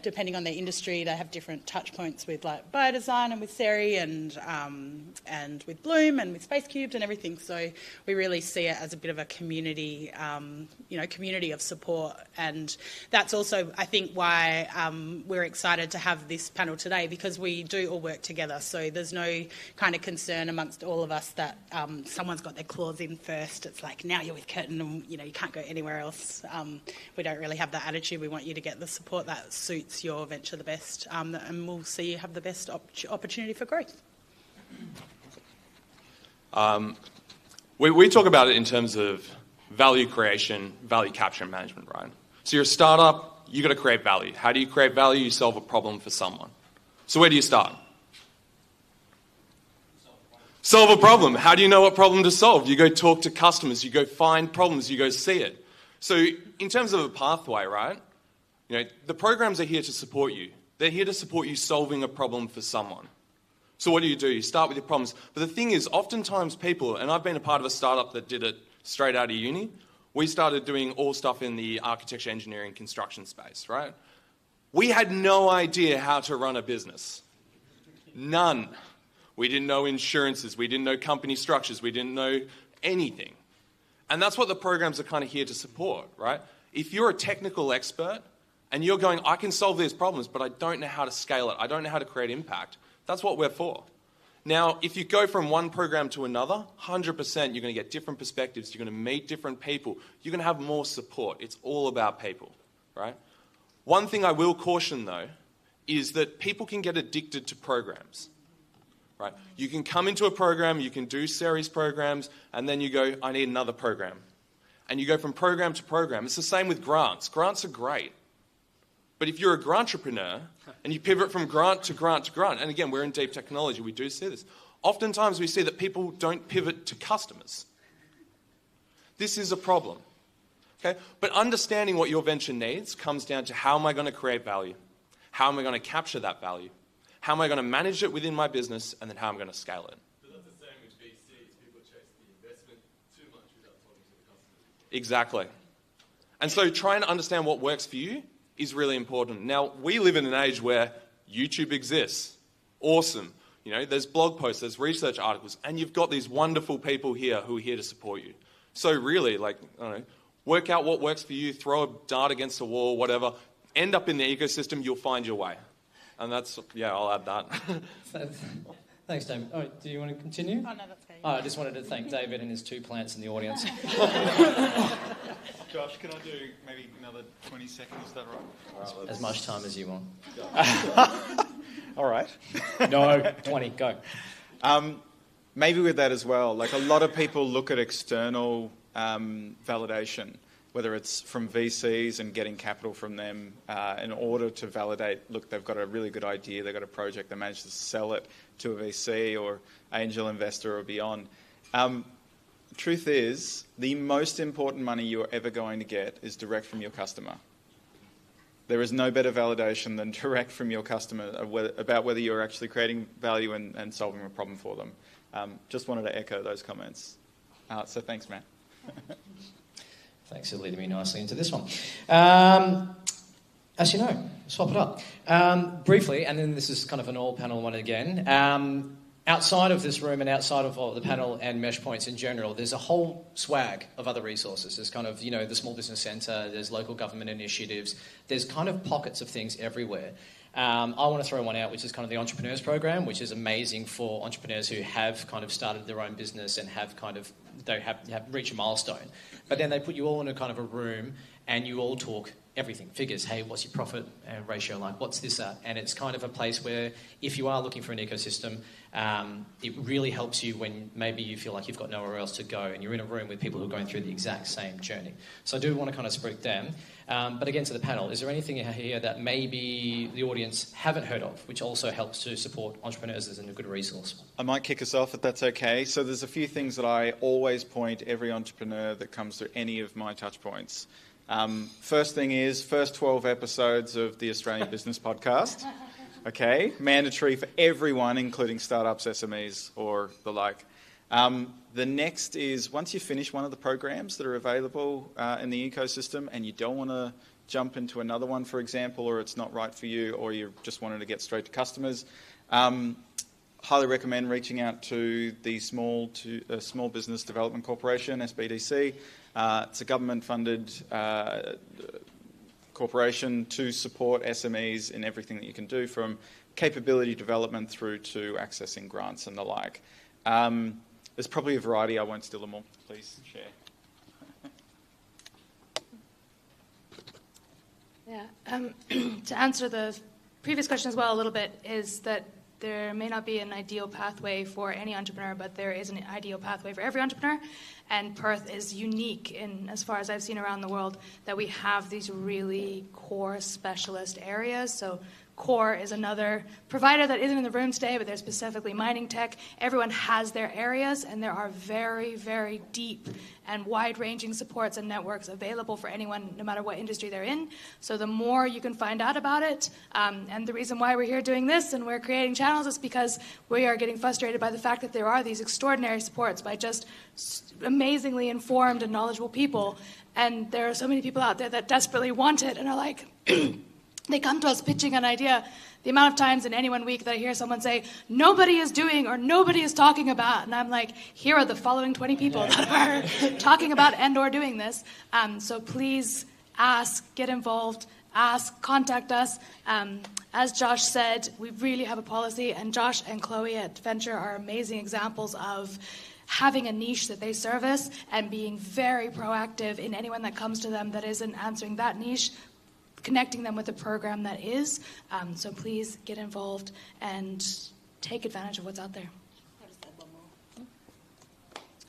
[SPEAKER 22] depending on their industry, they have different touch points with like biodesign and with Seri and with Bloom and with Space Cubed and everything. So we really see it as a bit of a community, community of support, and that's also, I think, why we're excited to have this panel today, because we do all work together. So there's no kind of concern amongst all of us that someone's got their claws in first. It's like, now you're with Curtin and you can't go anywhere else. We don't really have that attitude. We want you to get the support that suits your venture the best, and we'll see you have the best opportunity for growth.
[SPEAKER 21] We talk about it in terms of value creation, value capture and management, right? So you're a startup, you've got to create value. How do you create value? You solve a problem for someone. So where do you start? Solve a problem. How do you know what problem to solve? You go talk to customers, you go find problems, you go see it. So in terms of a pathway, right, the programs are here to support you. They're here to support you solving a problem for someone. So what do? You start with your problems. But the thing is, oftentimes people, and I've been a part of a startup that did it straight out of uni, we started doing all stuff in the architecture, engineering, construction space, right? We had no idea how to run a business. None. We didn't know insurances, we didn't know company structures, we didn't know anything. And that's what the programs are kind of here to support, right? If you're a technical expert and you're going, I can solve these problems, but I don't know how to scale it, I don't know how to create impact, that's what we're for. Now, if you go from one program to another, 100% you're going to get different perspectives, you're going to meet different people, you're going to have more support. It's all about people, right? One thing I will caution, though, is that people can get addicted to programs. Right? You can come into a program, you can do series programs, and then you go, I need another program. And you go from program to program. It's the same with grants. Grants are great. But if you're a grantrepreneur and you pivot from grant to grant to grant, and again, we're in deep technology, we do see this. Oftentimes we see that people don't pivot to customers. This is a problem. Okay? But understanding what your venture needs comes down to, how am I going to create value? How am I going to capture that value? How am I going to manage it within my business, and then how I'm going to scale it?
[SPEAKER 7] But that's the same with VCs. People chase the investment too much without talking to the customers.
[SPEAKER 21] Exactly. And so trying to understand what works for you is really important. Now, we live in an age where YouTube exists. Awesome. There's blog posts, there's research articles, and you've got these wonderful people here who are here to support you. So really, work out what works for you, throw a dart against the wall, whatever. End up in the ecosystem, you'll find your way. And that's, I'll add that.
[SPEAKER 19] Thanks, David. Oh, do you want to continue?
[SPEAKER 22] Oh, no, that's great.
[SPEAKER 19] I just wanted to thank David and his 2 plants in the audience.
[SPEAKER 5] Josh, can I do maybe another 20 seconds? Is that right?
[SPEAKER 19] As much time as you want.
[SPEAKER 5] All right.
[SPEAKER 19] No, 20, go.
[SPEAKER 5] Maybe with that as well, like a lot of people look at external validation, whether it's from VCs and getting capital from them in order to validate, look, they've got a really good idea, they've got a project, they managed to sell it to a VC or angel investor or beyond. Truth is, the most important money you're ever going to get is direct from your customer. There is no better validation than direct from your customer about whether you're actually creating value and solving a problem for them. Just wanted to echo those comments. So thanks, Matt.
[SPEAKER 19] Thanks for leading me nicely into this one. As you know, swap it up. Briefly, and then this is kind of an all-panel one again, outside of this room and outside of the panel and Mesh Points in general, there's a whole swag of other resources. There's kind of, the Small Business Centre, there's local government initiatives, there's kind of pockets of things everywhere. I want to throw one out, which is kind of the Entrepreneurs Program, which is amazing for entrepreneurs who have kind of started their own business and have reached a milestone. But then they put you all in a kind of a room and you all talk everything, figures. Hey, what's your profit ratio like? What's this at? And it's kind of a place where if you are looking for an ecosystem, it really helps you when maybe you feel like you've got nowhere else to go and you're in a room with people who are going through the exact same journey. So I do want to kind of spread them. But again, to the panel, is there anything here that maybe the audience haven't heard of, which also helps to support entrepreneurs as a good resource?
[SPEAKER 5] I might kick us off if that's okay. So there's a few things that I always point every entrepreneur that comes through any of my touch points. First thing is, first 12 episodes of the Australian Business Podcast. Okay, mandatory for everyone, including startups, SMEs, or the like. The next is, once you finish one of the programs that are available in the ecosystem and you don't want to jump into another one, for example, or it's not right for you, or you just wanted to get straight to customers, highly recommend reaching out to the Small Business Development Corporation, SBDC. It's a government-funded corporation to support SMEs in everything that you can do, from capability development through to accessing grants and the like. There's probably a variety. I won't steal them all. Please share.
[SPEAKER 20] Yeah. To answer the previous question as well a little bit, is that there may not be an ideal pathway for any entrepreneur, but there is an ideal pathway for every entrepreneur. And Perth is unique in, as far as I've seen around the world, that we have these really core specialist areas. So Core is another provider that isn't in the room today, but they're specifically mining tech. Everyone has their areas, and there are very, very deep and wide-ranging supports and networks available for anyone, no matter what industry they're in. So the more you can find out about it, and the reason why we're here doing this and we're creating channels is because we are getting frustrated by the fact that there are these extraordinary supports by just amazingly informed and knowledgeable people, and there are so many people out there that desperately want it and are like... They come to us pitching an idea. The amount of times in any one week that I hear someone say, nobody is doing or nobody is talking about, and I'm like, here are the following 20 people that are talking about and or doing this. So please ask, get involved, ask, contact us. As Josh said, we really have a policy, and Josh and Chloe at Venture are amazing examples of having a niche that they service and being very proactive in anyone that comes to them that isn't answering that niche, connecting them with a program that is. So please get involved and take advantage of what's out there.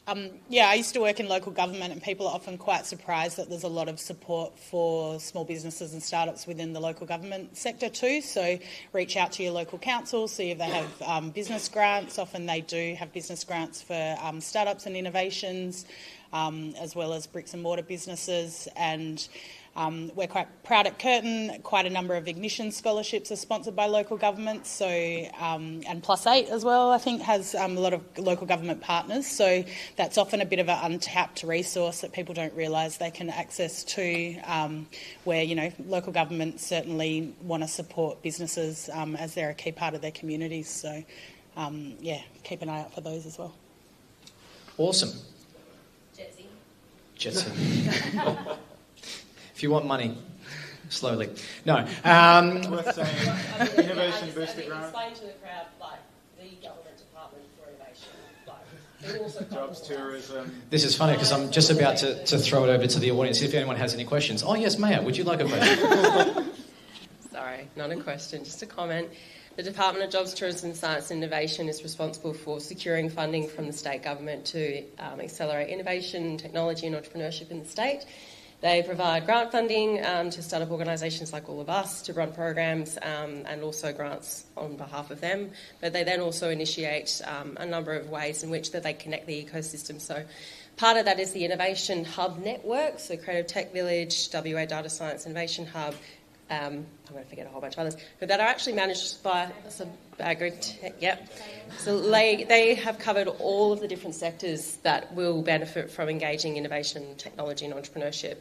[SPEAKER 22] I used to work in local government, and people are often quite surprised that there's a lot of support for small businesses and startups within the local government sector too. So reach out to your local council, see if they have business grants. Often they do have business grants for startups and innovations, as well as bricks and mortar businesses. And we're quite proud at Curtin. Quite a number of Ignition scholarships are sponsored by local governments. So, and Plus 8 as well, I think, has a lot of local government partners. So that's often a bit of an untapped resource that people don't realise they can access to, where, local governments certainly want to support businesses as they're a key part of their communities. So, keep an eye out for those as well.
[SPEAKER 19] Awesome. Jetsy. If you want money, slowly. No.
[SPEAKER 5] Worth saying, Innovation Booster Grant.
[SPEAKER 16] Explain to the crowd, the government department for innovation.
[SPEAKER 5] Jobs, tourism.
[SPEAKER 19] This is funny because I'm just about to throw it over to the audience if anyone has any questions. Oh, yes, Maya, would you like a question?
[SPEAKER 8] Sorry, not a question, just a comment. The Department of Jobs, Tourism, Science and Innovation is responsible for securing funding from the state government to accelerate innovation, technology and entrepreneurship in the state. They provide grant funding to startup organisations like all of us to run programs and also grants on behalf of them. But they then also initiate a number of ways in which that they connect the ecosystem. So part of that is the Innovation Hub network, so Creative Tech Village, WA Data Science Innovation Hub, I'm going to forget a whole bunch of others, but that are actually managed by some agri-tech, So they have covered all of the different sectors that will benefit from engaging innovation, technology and entrepreneurship.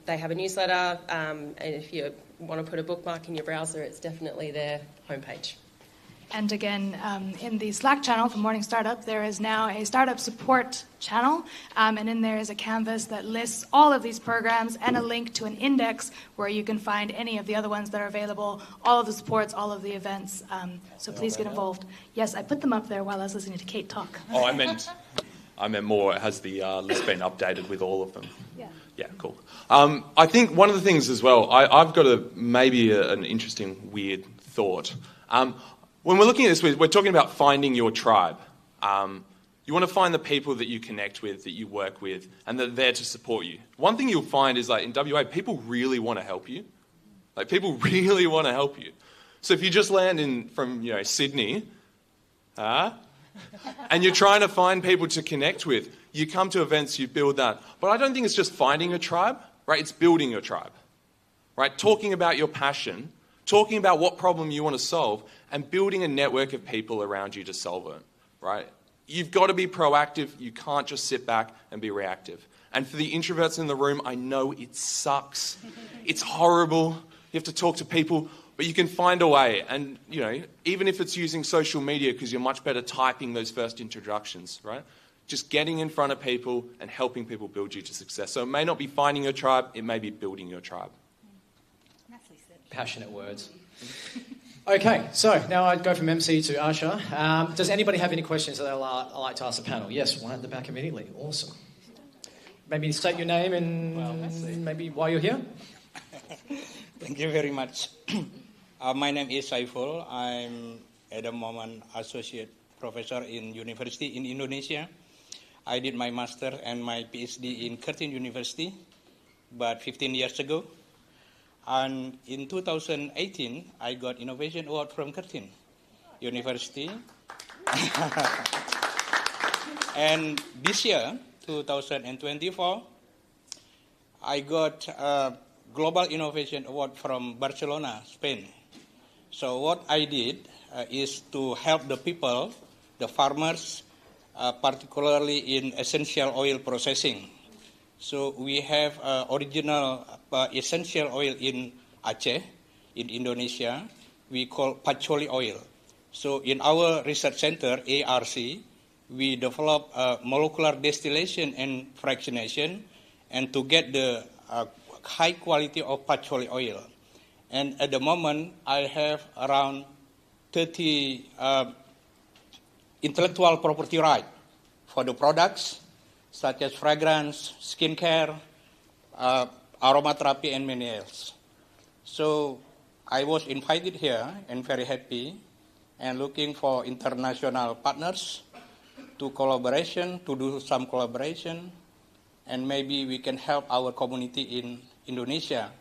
[SPEAKER 8] They have a newsletter, and if you want to put a bookmark in your browser, it's definitely their homepage.
[SPEAKER 20] And again, in the Slack channel for Morning Startup, there is now a startup support channel, and in there is a canvas that lists all of these programs and a link to an index where you can find any of the other ones that are available, all of the supports, all of the events. So please get involved. Yes, I put them up there while I was listening to Kate talk.
[SPEAKER 21] Oh, I meant more. It has the list been updated with all of them. Yeah, cool. I think one of the things as well, I've got an interesting, weird thought. When we're looking at this, we're talking about finding your tribe. You want to find the people that you connect with, that you work with, and that are there to support you. One thing you'll find is, like, in WA, people really want to help you. Like, people really want to help you. So if you just land from Sydney, and you're trying to find people to connect with, you come to events, you build that. But I don't think it's just finding a tribe, right? It's building your tribe, right? Talking about your passion, talking about what problem you want to solve, and building a network of people around you to solve it, right? You've got to be proactive. You can't just sit back and be reactive. And for the introverts in the room, I know it sucks. It's horrible. You have to talk to people, but you can find a way. And, even if it's using social media, because you're much better typing those first introductions, right? Just getting in front of people and helping people build you to success. So it may not be finding your tribe, it may be building your tribe.
[SPEAKER 19] Passionate words. Okay, so now I'd go from MC to Asha. Does anybody have any questions that they'd like to ask the panel? Yes, one at the back immediately. Awesome. Maybe state your name and maybe why you're here.
[SPEAKER 9] Thank you very much. My name is Saiful. I'm at the moment associate professor in university in Indonesia. I did my master and my PhD in Curtin University about 15 years ago. And in 2018, I got Innovation Award from Curtin University. And this year, 2024, I got a Global Innovation Award from Barcelona, Spain. So what I did is to help the people, the farmers, particularly in essential oil processing. So we have original essential oil in Aceh, in Indonesia. We call patchouli oil. So in our research center, ARC, we develop molecular distillation and fractionation, and to get the high quality of patchouli oil. And at the moment, I have around 30 intellectual property rights for the products, such as fragrance, skincare, aromatherapy, and many else. So I was invited here and very happy and looking for international partners to do some collaboration, and maybe we can help our community in Indonesia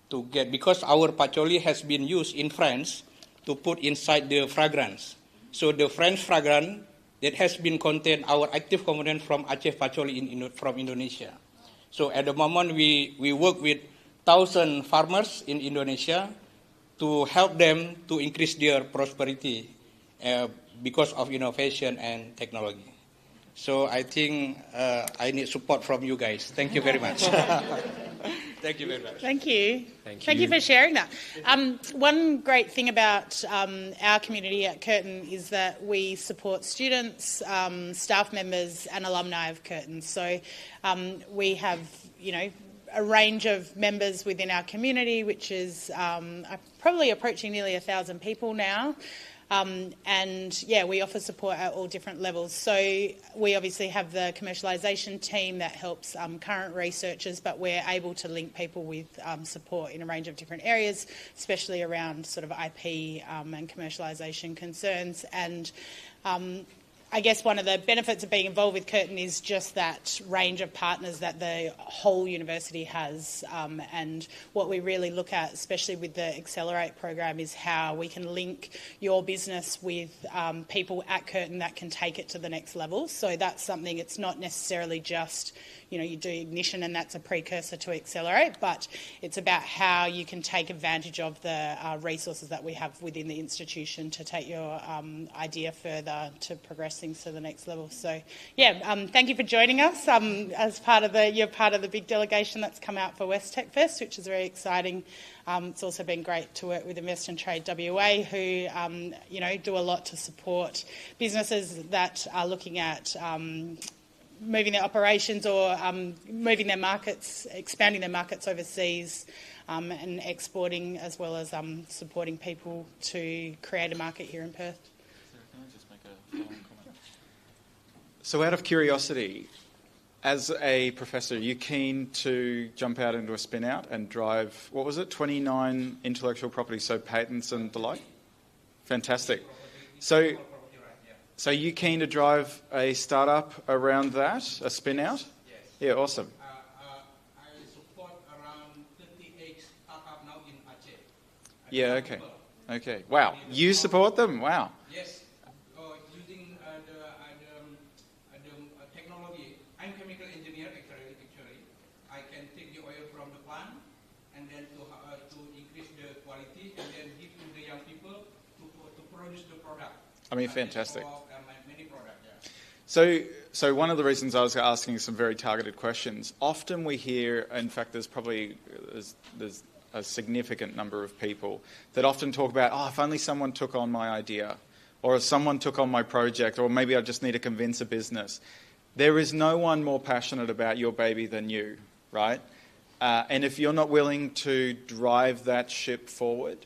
[SPEAKER 9] to get, because our patchouli has been used in France to put inside the fragrance. So the French fragrance that has been contained our active component from Aceh patchouli from Indonesia. So at the moment we work with 1,000 farmers in Indonesia to help them to increase their prosperity because of innovation and technology. So I think I need support from you guys. Thank you very much. Thank you very much.
[SPEAKER 22] Thank you. Thank you for sharing that. One great thing about our community at Curtin is that we support students, staff members and alumni of Curtin. So we have, a range of members within our community, which is probably approaching nearly 1,000 people now. And yeah, we offer support at all different levels. So we obviously have the commercialisation team that helps current researchers, but we're able to link people with support in a range of different areas, especially around sort of IP and commercialisation concerns. And I guess one of the benefits of being involved with Curtin is just that range of partners that the whole university has. And what we really look at, especially with the Accelerate program, is how we can link your business with people at Curtin that can take it to the next level. So that's something, it's not necessarily just, you do Ignition and that's a precursor to Accelerate, but it's about how you can take advantage of the resources that we have within the institution to take your idea further to progress things to the next level. So, yeah, thank you for joining us as part of you're part of the big delegation that's come out for West Tech Fest, which is very exciting. It's also been great to work with Invest and Trade WA, who do a lot to support businesses that are looking at moving their operations or moving their markets, expanding their markets overseas, and exporting, as well as supporting people to create a market here in Perth.
[SPEAKER 5] Can I just make a final comment? So out of curiosity, as a professor, are you keen to jump out into a spin out and drive, 29 intellectual property, so patents and the like? Fantastic. So are you keen to drive a startup around that, a spin out? Yes. Yeah, awesome. Yeah, okay. Okay. Wow. You support them? Wow.
[SPEAKER 9] Yes. Using the technology. I'm chemical engineer actually. I can take the oil from the plant and then to increase the quality and then give to the young people to produce the product.
[SPEAKER 5] I mean, fantastic.
[SPEAKER 9] Many products,
[SPEAKER 5] yeah. So one of the reasons I was asking some very targeted questions, often we hear, in fact, there's a significant number of people that often talk about, if only someone took on my idea, or if someone took on my project, or maybe I just need to convince a business. There is no one more passionate about your baby than you, right? And if you're not willing to drive that ship forward,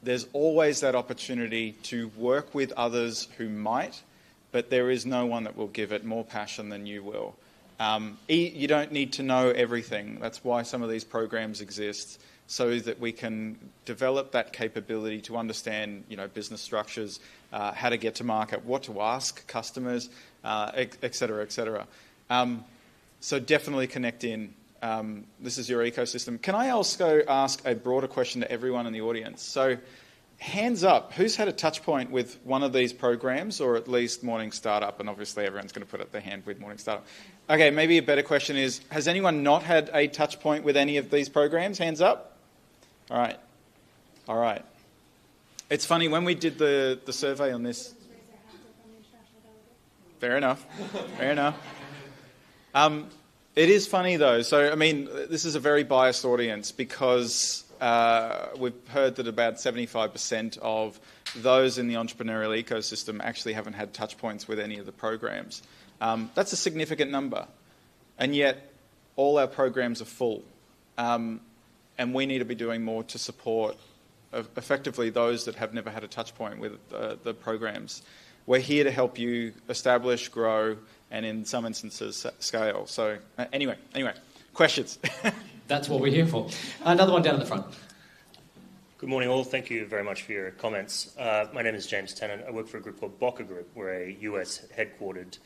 [SPEAKER 5] there's always that opportunity to work with others who might, but there is no one that will give it more passion than you will. You don't need to know everything. That's why some of these programs exist, so that we can develop that capability to understand, business structures, how to get to market, what to ask customers, et cetera, et cetera. So definitely connect in. This is your ecosystem. Can I also ask a broader question to everyone in the audience? So hands up, who's had a touch point with one of these programs, or at least Morning Startup? And obviously everyone's going to put up their hand with Morning Startup. Okay, maybe a better question is, has anyone not had a touch point with any of these programs? Hands up. All right. It's funny, when we did the survey on this... Fair enough. It is funny, though. So, I mean, this is a very biased audience because we've heard that about 75% of those in the entrepreneurial ecosystem actually haven't had touch points with any of the programs. That's a significant number. And yet, all our programs are full. And we need to be doing more to support effectively those that have never had a touch point with the programs. We're here to help you establish, grow, and in some instances scale. So anyway, questions?
[SPEAKER 19] That's what we're here for. Another one down at the front.
[SPEAKER 10] Good morning all. Thank you very much for your comments. My name is James Tennant. I work for a group called Boca Group. We're a US headquartered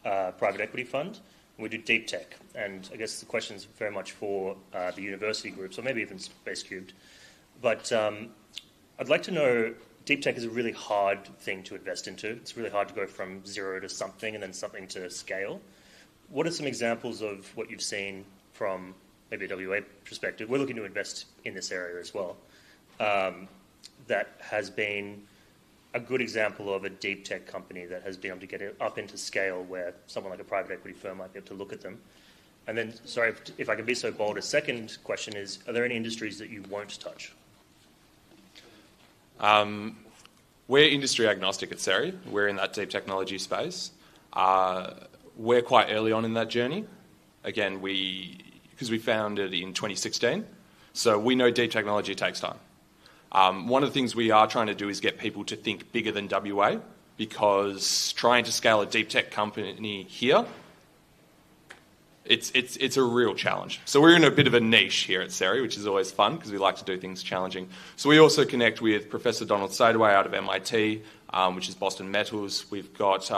[SPEAKER 10] private equity fund. We do deep tech, and I guess the question is very much for the university groups, or maybe even Space Cubed. But I'd like to know, deep tech is a really hard thing to invest into. It's really hard to go from zero to something and then something to scale. What are some examples of what you've seen from maybe a WA perspective? We're looking to invest in this area as well. That has been a good example of a deep tech company that has been able to get it up into scale where someone like a private equity firm might be able to look at them. And then, sorry, if I can be so bold, a second question is, are there any industries that you won't touch?
[SPEAKER 21] We're industry agnostic at Seri. We're in that deep technology space. We're quite early on in that journey. Again, because we founded in 2016, so we know deep technology takes time. One of the things we are trying to do is get people to think bigger than WA, because trying to scale a deep tech company here, it's a real challenge. So we're in a bit of a niche here at Seri, which is always fun because we like to do things challenging. So we also connect with Professor Donald Sadoway out of MIT, which is Boston Metals. We've got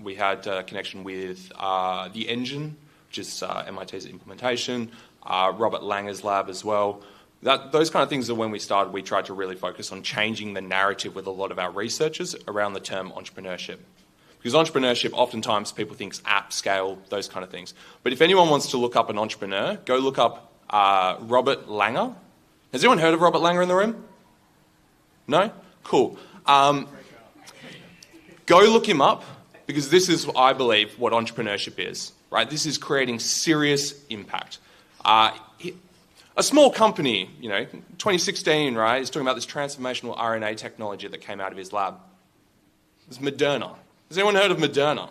[SPEAKER 21] we had a connection with the Engine, which is MIT's implementation, Robert Langer's lab as well. Those kind of things are when we started. We tried to really focus on changing the narrative with a lot of our researchers around the term entrepreneurship. Because entrepreneurship, oftentimes people think app scale, those kind of things. But if anyone wants to look up an entrepreneur, go look up Robert Langer. Has anyone heard of Robert Langer in the room? No? Cool. Go look him up. because this is, I believe, what entrepreneurship is, right? This is creating serious impact. A small company, 2016, right, is talking about this transformational RNA technology that came out of his lab. It's Moderna. Has anyone heard of Moderna?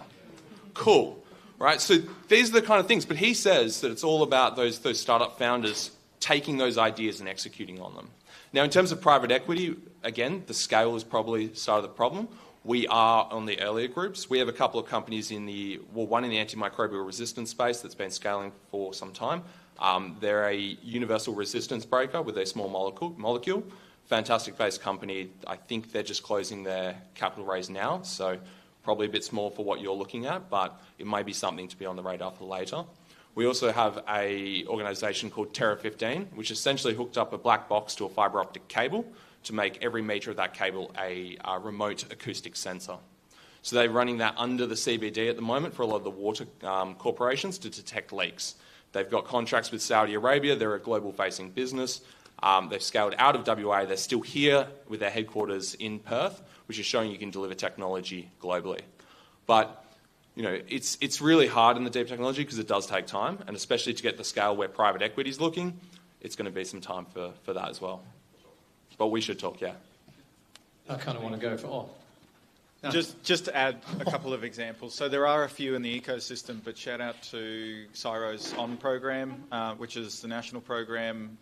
[SPEAKER 21] Cool, right? So these are the kind of things. But he says that it's all about those startup founders taking those ideas and executing on them. Now, in terms of private equity, again, the scale is probably part of the problem. We are on the earlier groups. We have a couple of companies one in the antimicrobial resistance space that's been scaling for some time. They're a universal resistance breaker with a small molecule. Fantastic based company. I think they're just closing their capital raise now, so probably a bit small for what you're looking at, but it may be something to be on the radar for later. We also have an organisation called Terra 15, which essentially hooked up a black box to a fibre optic cable to make every metre of that cable a remote acoustic sensor. So they're running that under the CBD at the moment for a lot of the water corporations to detect leaks. They've got contracts with Saudi Arabia. They're a global-facing business. They've scaled out of WA. They're still here with their headquarters in Perth, which is showing you can deliver technology globally. But it's really hard in the deep technology because it does take time, and especially to get the scale where private equity is looking, it's going to be some time for that as well. But we should talk, yeah.
[SPEAKER 19] I kind of want to go for all. No.
[SPEAKER 5] Just to add a couple of examples. So there are a few in the ecosystem, but shout out to CSIRO's ON program, which is the national program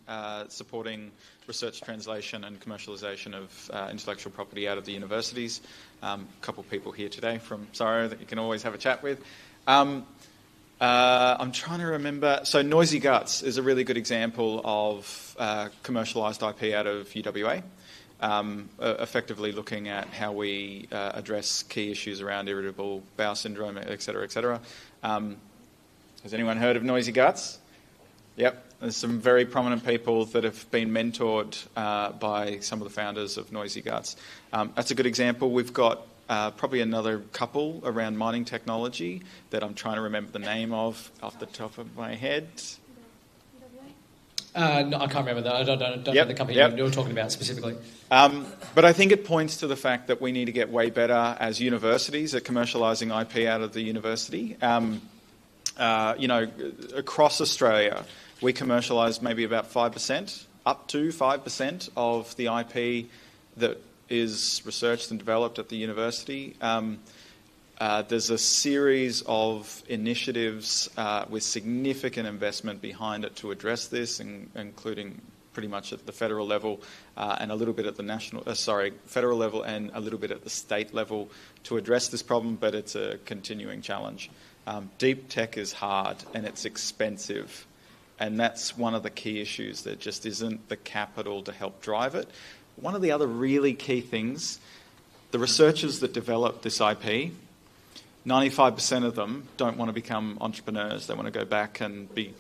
[SPEAKER 5] supporting research, translation and commercialisation of intellectual property out of the universities. A couple of people here today from CSIRO that you can always have a chat with. I'm trying to remember. So Noisy Guts is a really good example of commercialised IP out of UWA. Effectively looking at how we address key issues around irritable bowel syndrome, et cetera, et cetera. Has anyone heard of Noisy Guts? Yep. There's some very prominent people that have been mentored by some of the founders of Noisy Guts. That's a good example. We've got probably another couple around mining technology that I'm trying to remember the name of off the top of my head.
[SPEAKER 19] No, I can't remember that. I don't know the company you're talking about specifically.
[SPEAKER 5] But I think it points to the fact that we need to get way better as universities at commercialising IP out of the university. Across Australia, we commercialise maybe about 5%, up to 5% of the IP that is researched and developed at the university. There's a series of initiatives with significant investment behind it to address this, including pretty much at the federal level and a little bit at the federal level and a little bit at the state level to address this problem, but it's a continuing challenge. Deep tech is hard and it's expensive, and that's one of the key issues. There just isn't the capital to help drive it. One of the other really key things, the researchers that develop this IP, 95% of them don't want to become entrepreneurs. They want to go back and be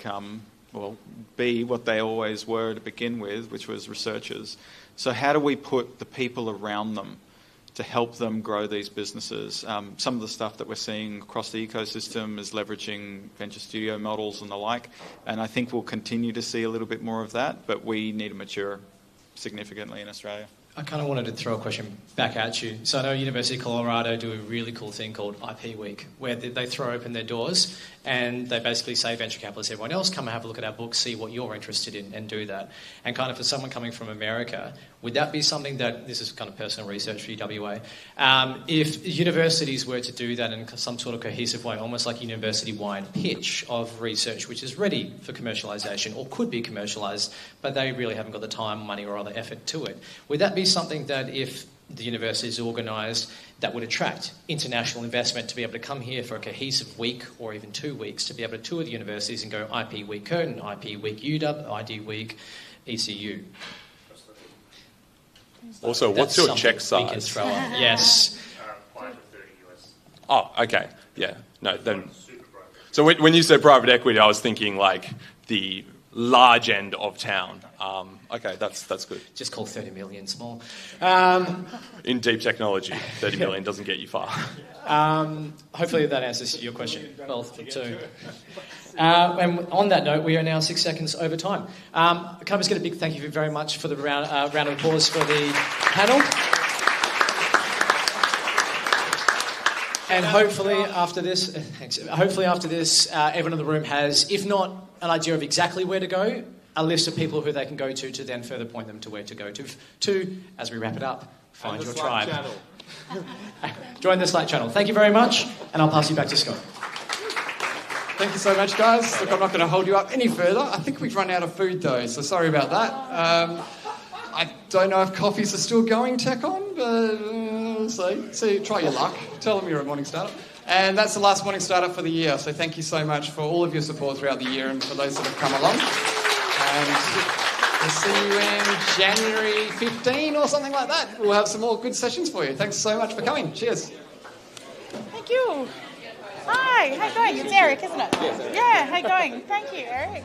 [SPEAKER 5] what they always were to begin with, which was researchers. So how do we put the people around them to help them grow these businesses? Some of the stuff that we're seeing across the ecosystem is leveraging venture studio models and the like, and I think we'll continue to see a little bit more of that, but we need to mature significantly in Australia.
[SPEAKER 19] I kind of wanted to throw a question back at you. So I know University of Colorado do a really cool thing called IP Week, where they throw open their doors and they basically say, venture capitalists, everyone else, come and have a look at our books, see what you're interested in, and do that. And kind of for someone coming from America, would that be something that, this is kind of personal research for UWA, if universities were to do that in some sort of cohesive way, almost like a university-wide pitch of research which is ready for commercialisation or could be commercialised, but they really haven't got the time, money or other effort to it, would that be something that if the university is organised that would attract international investment to be able to come here for a cohesive week or even 2 weeks to be able to tour the universities and go IP Week Curtin, IP Week UW, ID Week ECU?
[SPEAKER 21] Also, what's your check size?
[SPEAKER 19] We can throw up. Yes.
[SPEAKER 10] 5 to 30 US.
[SPEAKER 21] Oh, okay. Yeah. No, then. So when you said private equity, I was thinking like the large end of town. Okay, that's good.
[SPEAKER 19] Just call 30 million small.
[SPEAKER 21] In deep technology, 30 million doesn't get you far.
[SPEAKER 19] Hopefully that answers your question. Well, too. And on that note, we are now 6 seconds over time. Can I just get a big thank you very much for the round of applause for the panel. And hopefully after this, everyone in the room has, if not an idea of exactly where to go, a list of people who they can go to then further point them to where to go to as we wrap it up, find your tribe. Join the Slack channel. Thank you very much, and I'll pass you back to Scott.
[SPEAKER 1] Thank you so much, guys. Look, I'm not going to hold you up any further. I think we've run out of food, though, so sorry about that. I don't know if coffees are still going, TechOn, but so try your luck. Tell them you're a Morning Startup. And that's the last Morning Startup for the year, so thank you so much for all of your support throughout the year and for those that have come along. And we'll see you in January 15 or something like that. We'll have some more good sessions for you. Thanks so much for coming. Cheers.
[SPEAKER 11] Thank you. Hi, how you going? It's Eric, isn't it? Yes, Eric. Yeah, how you going? Thank you, Eric.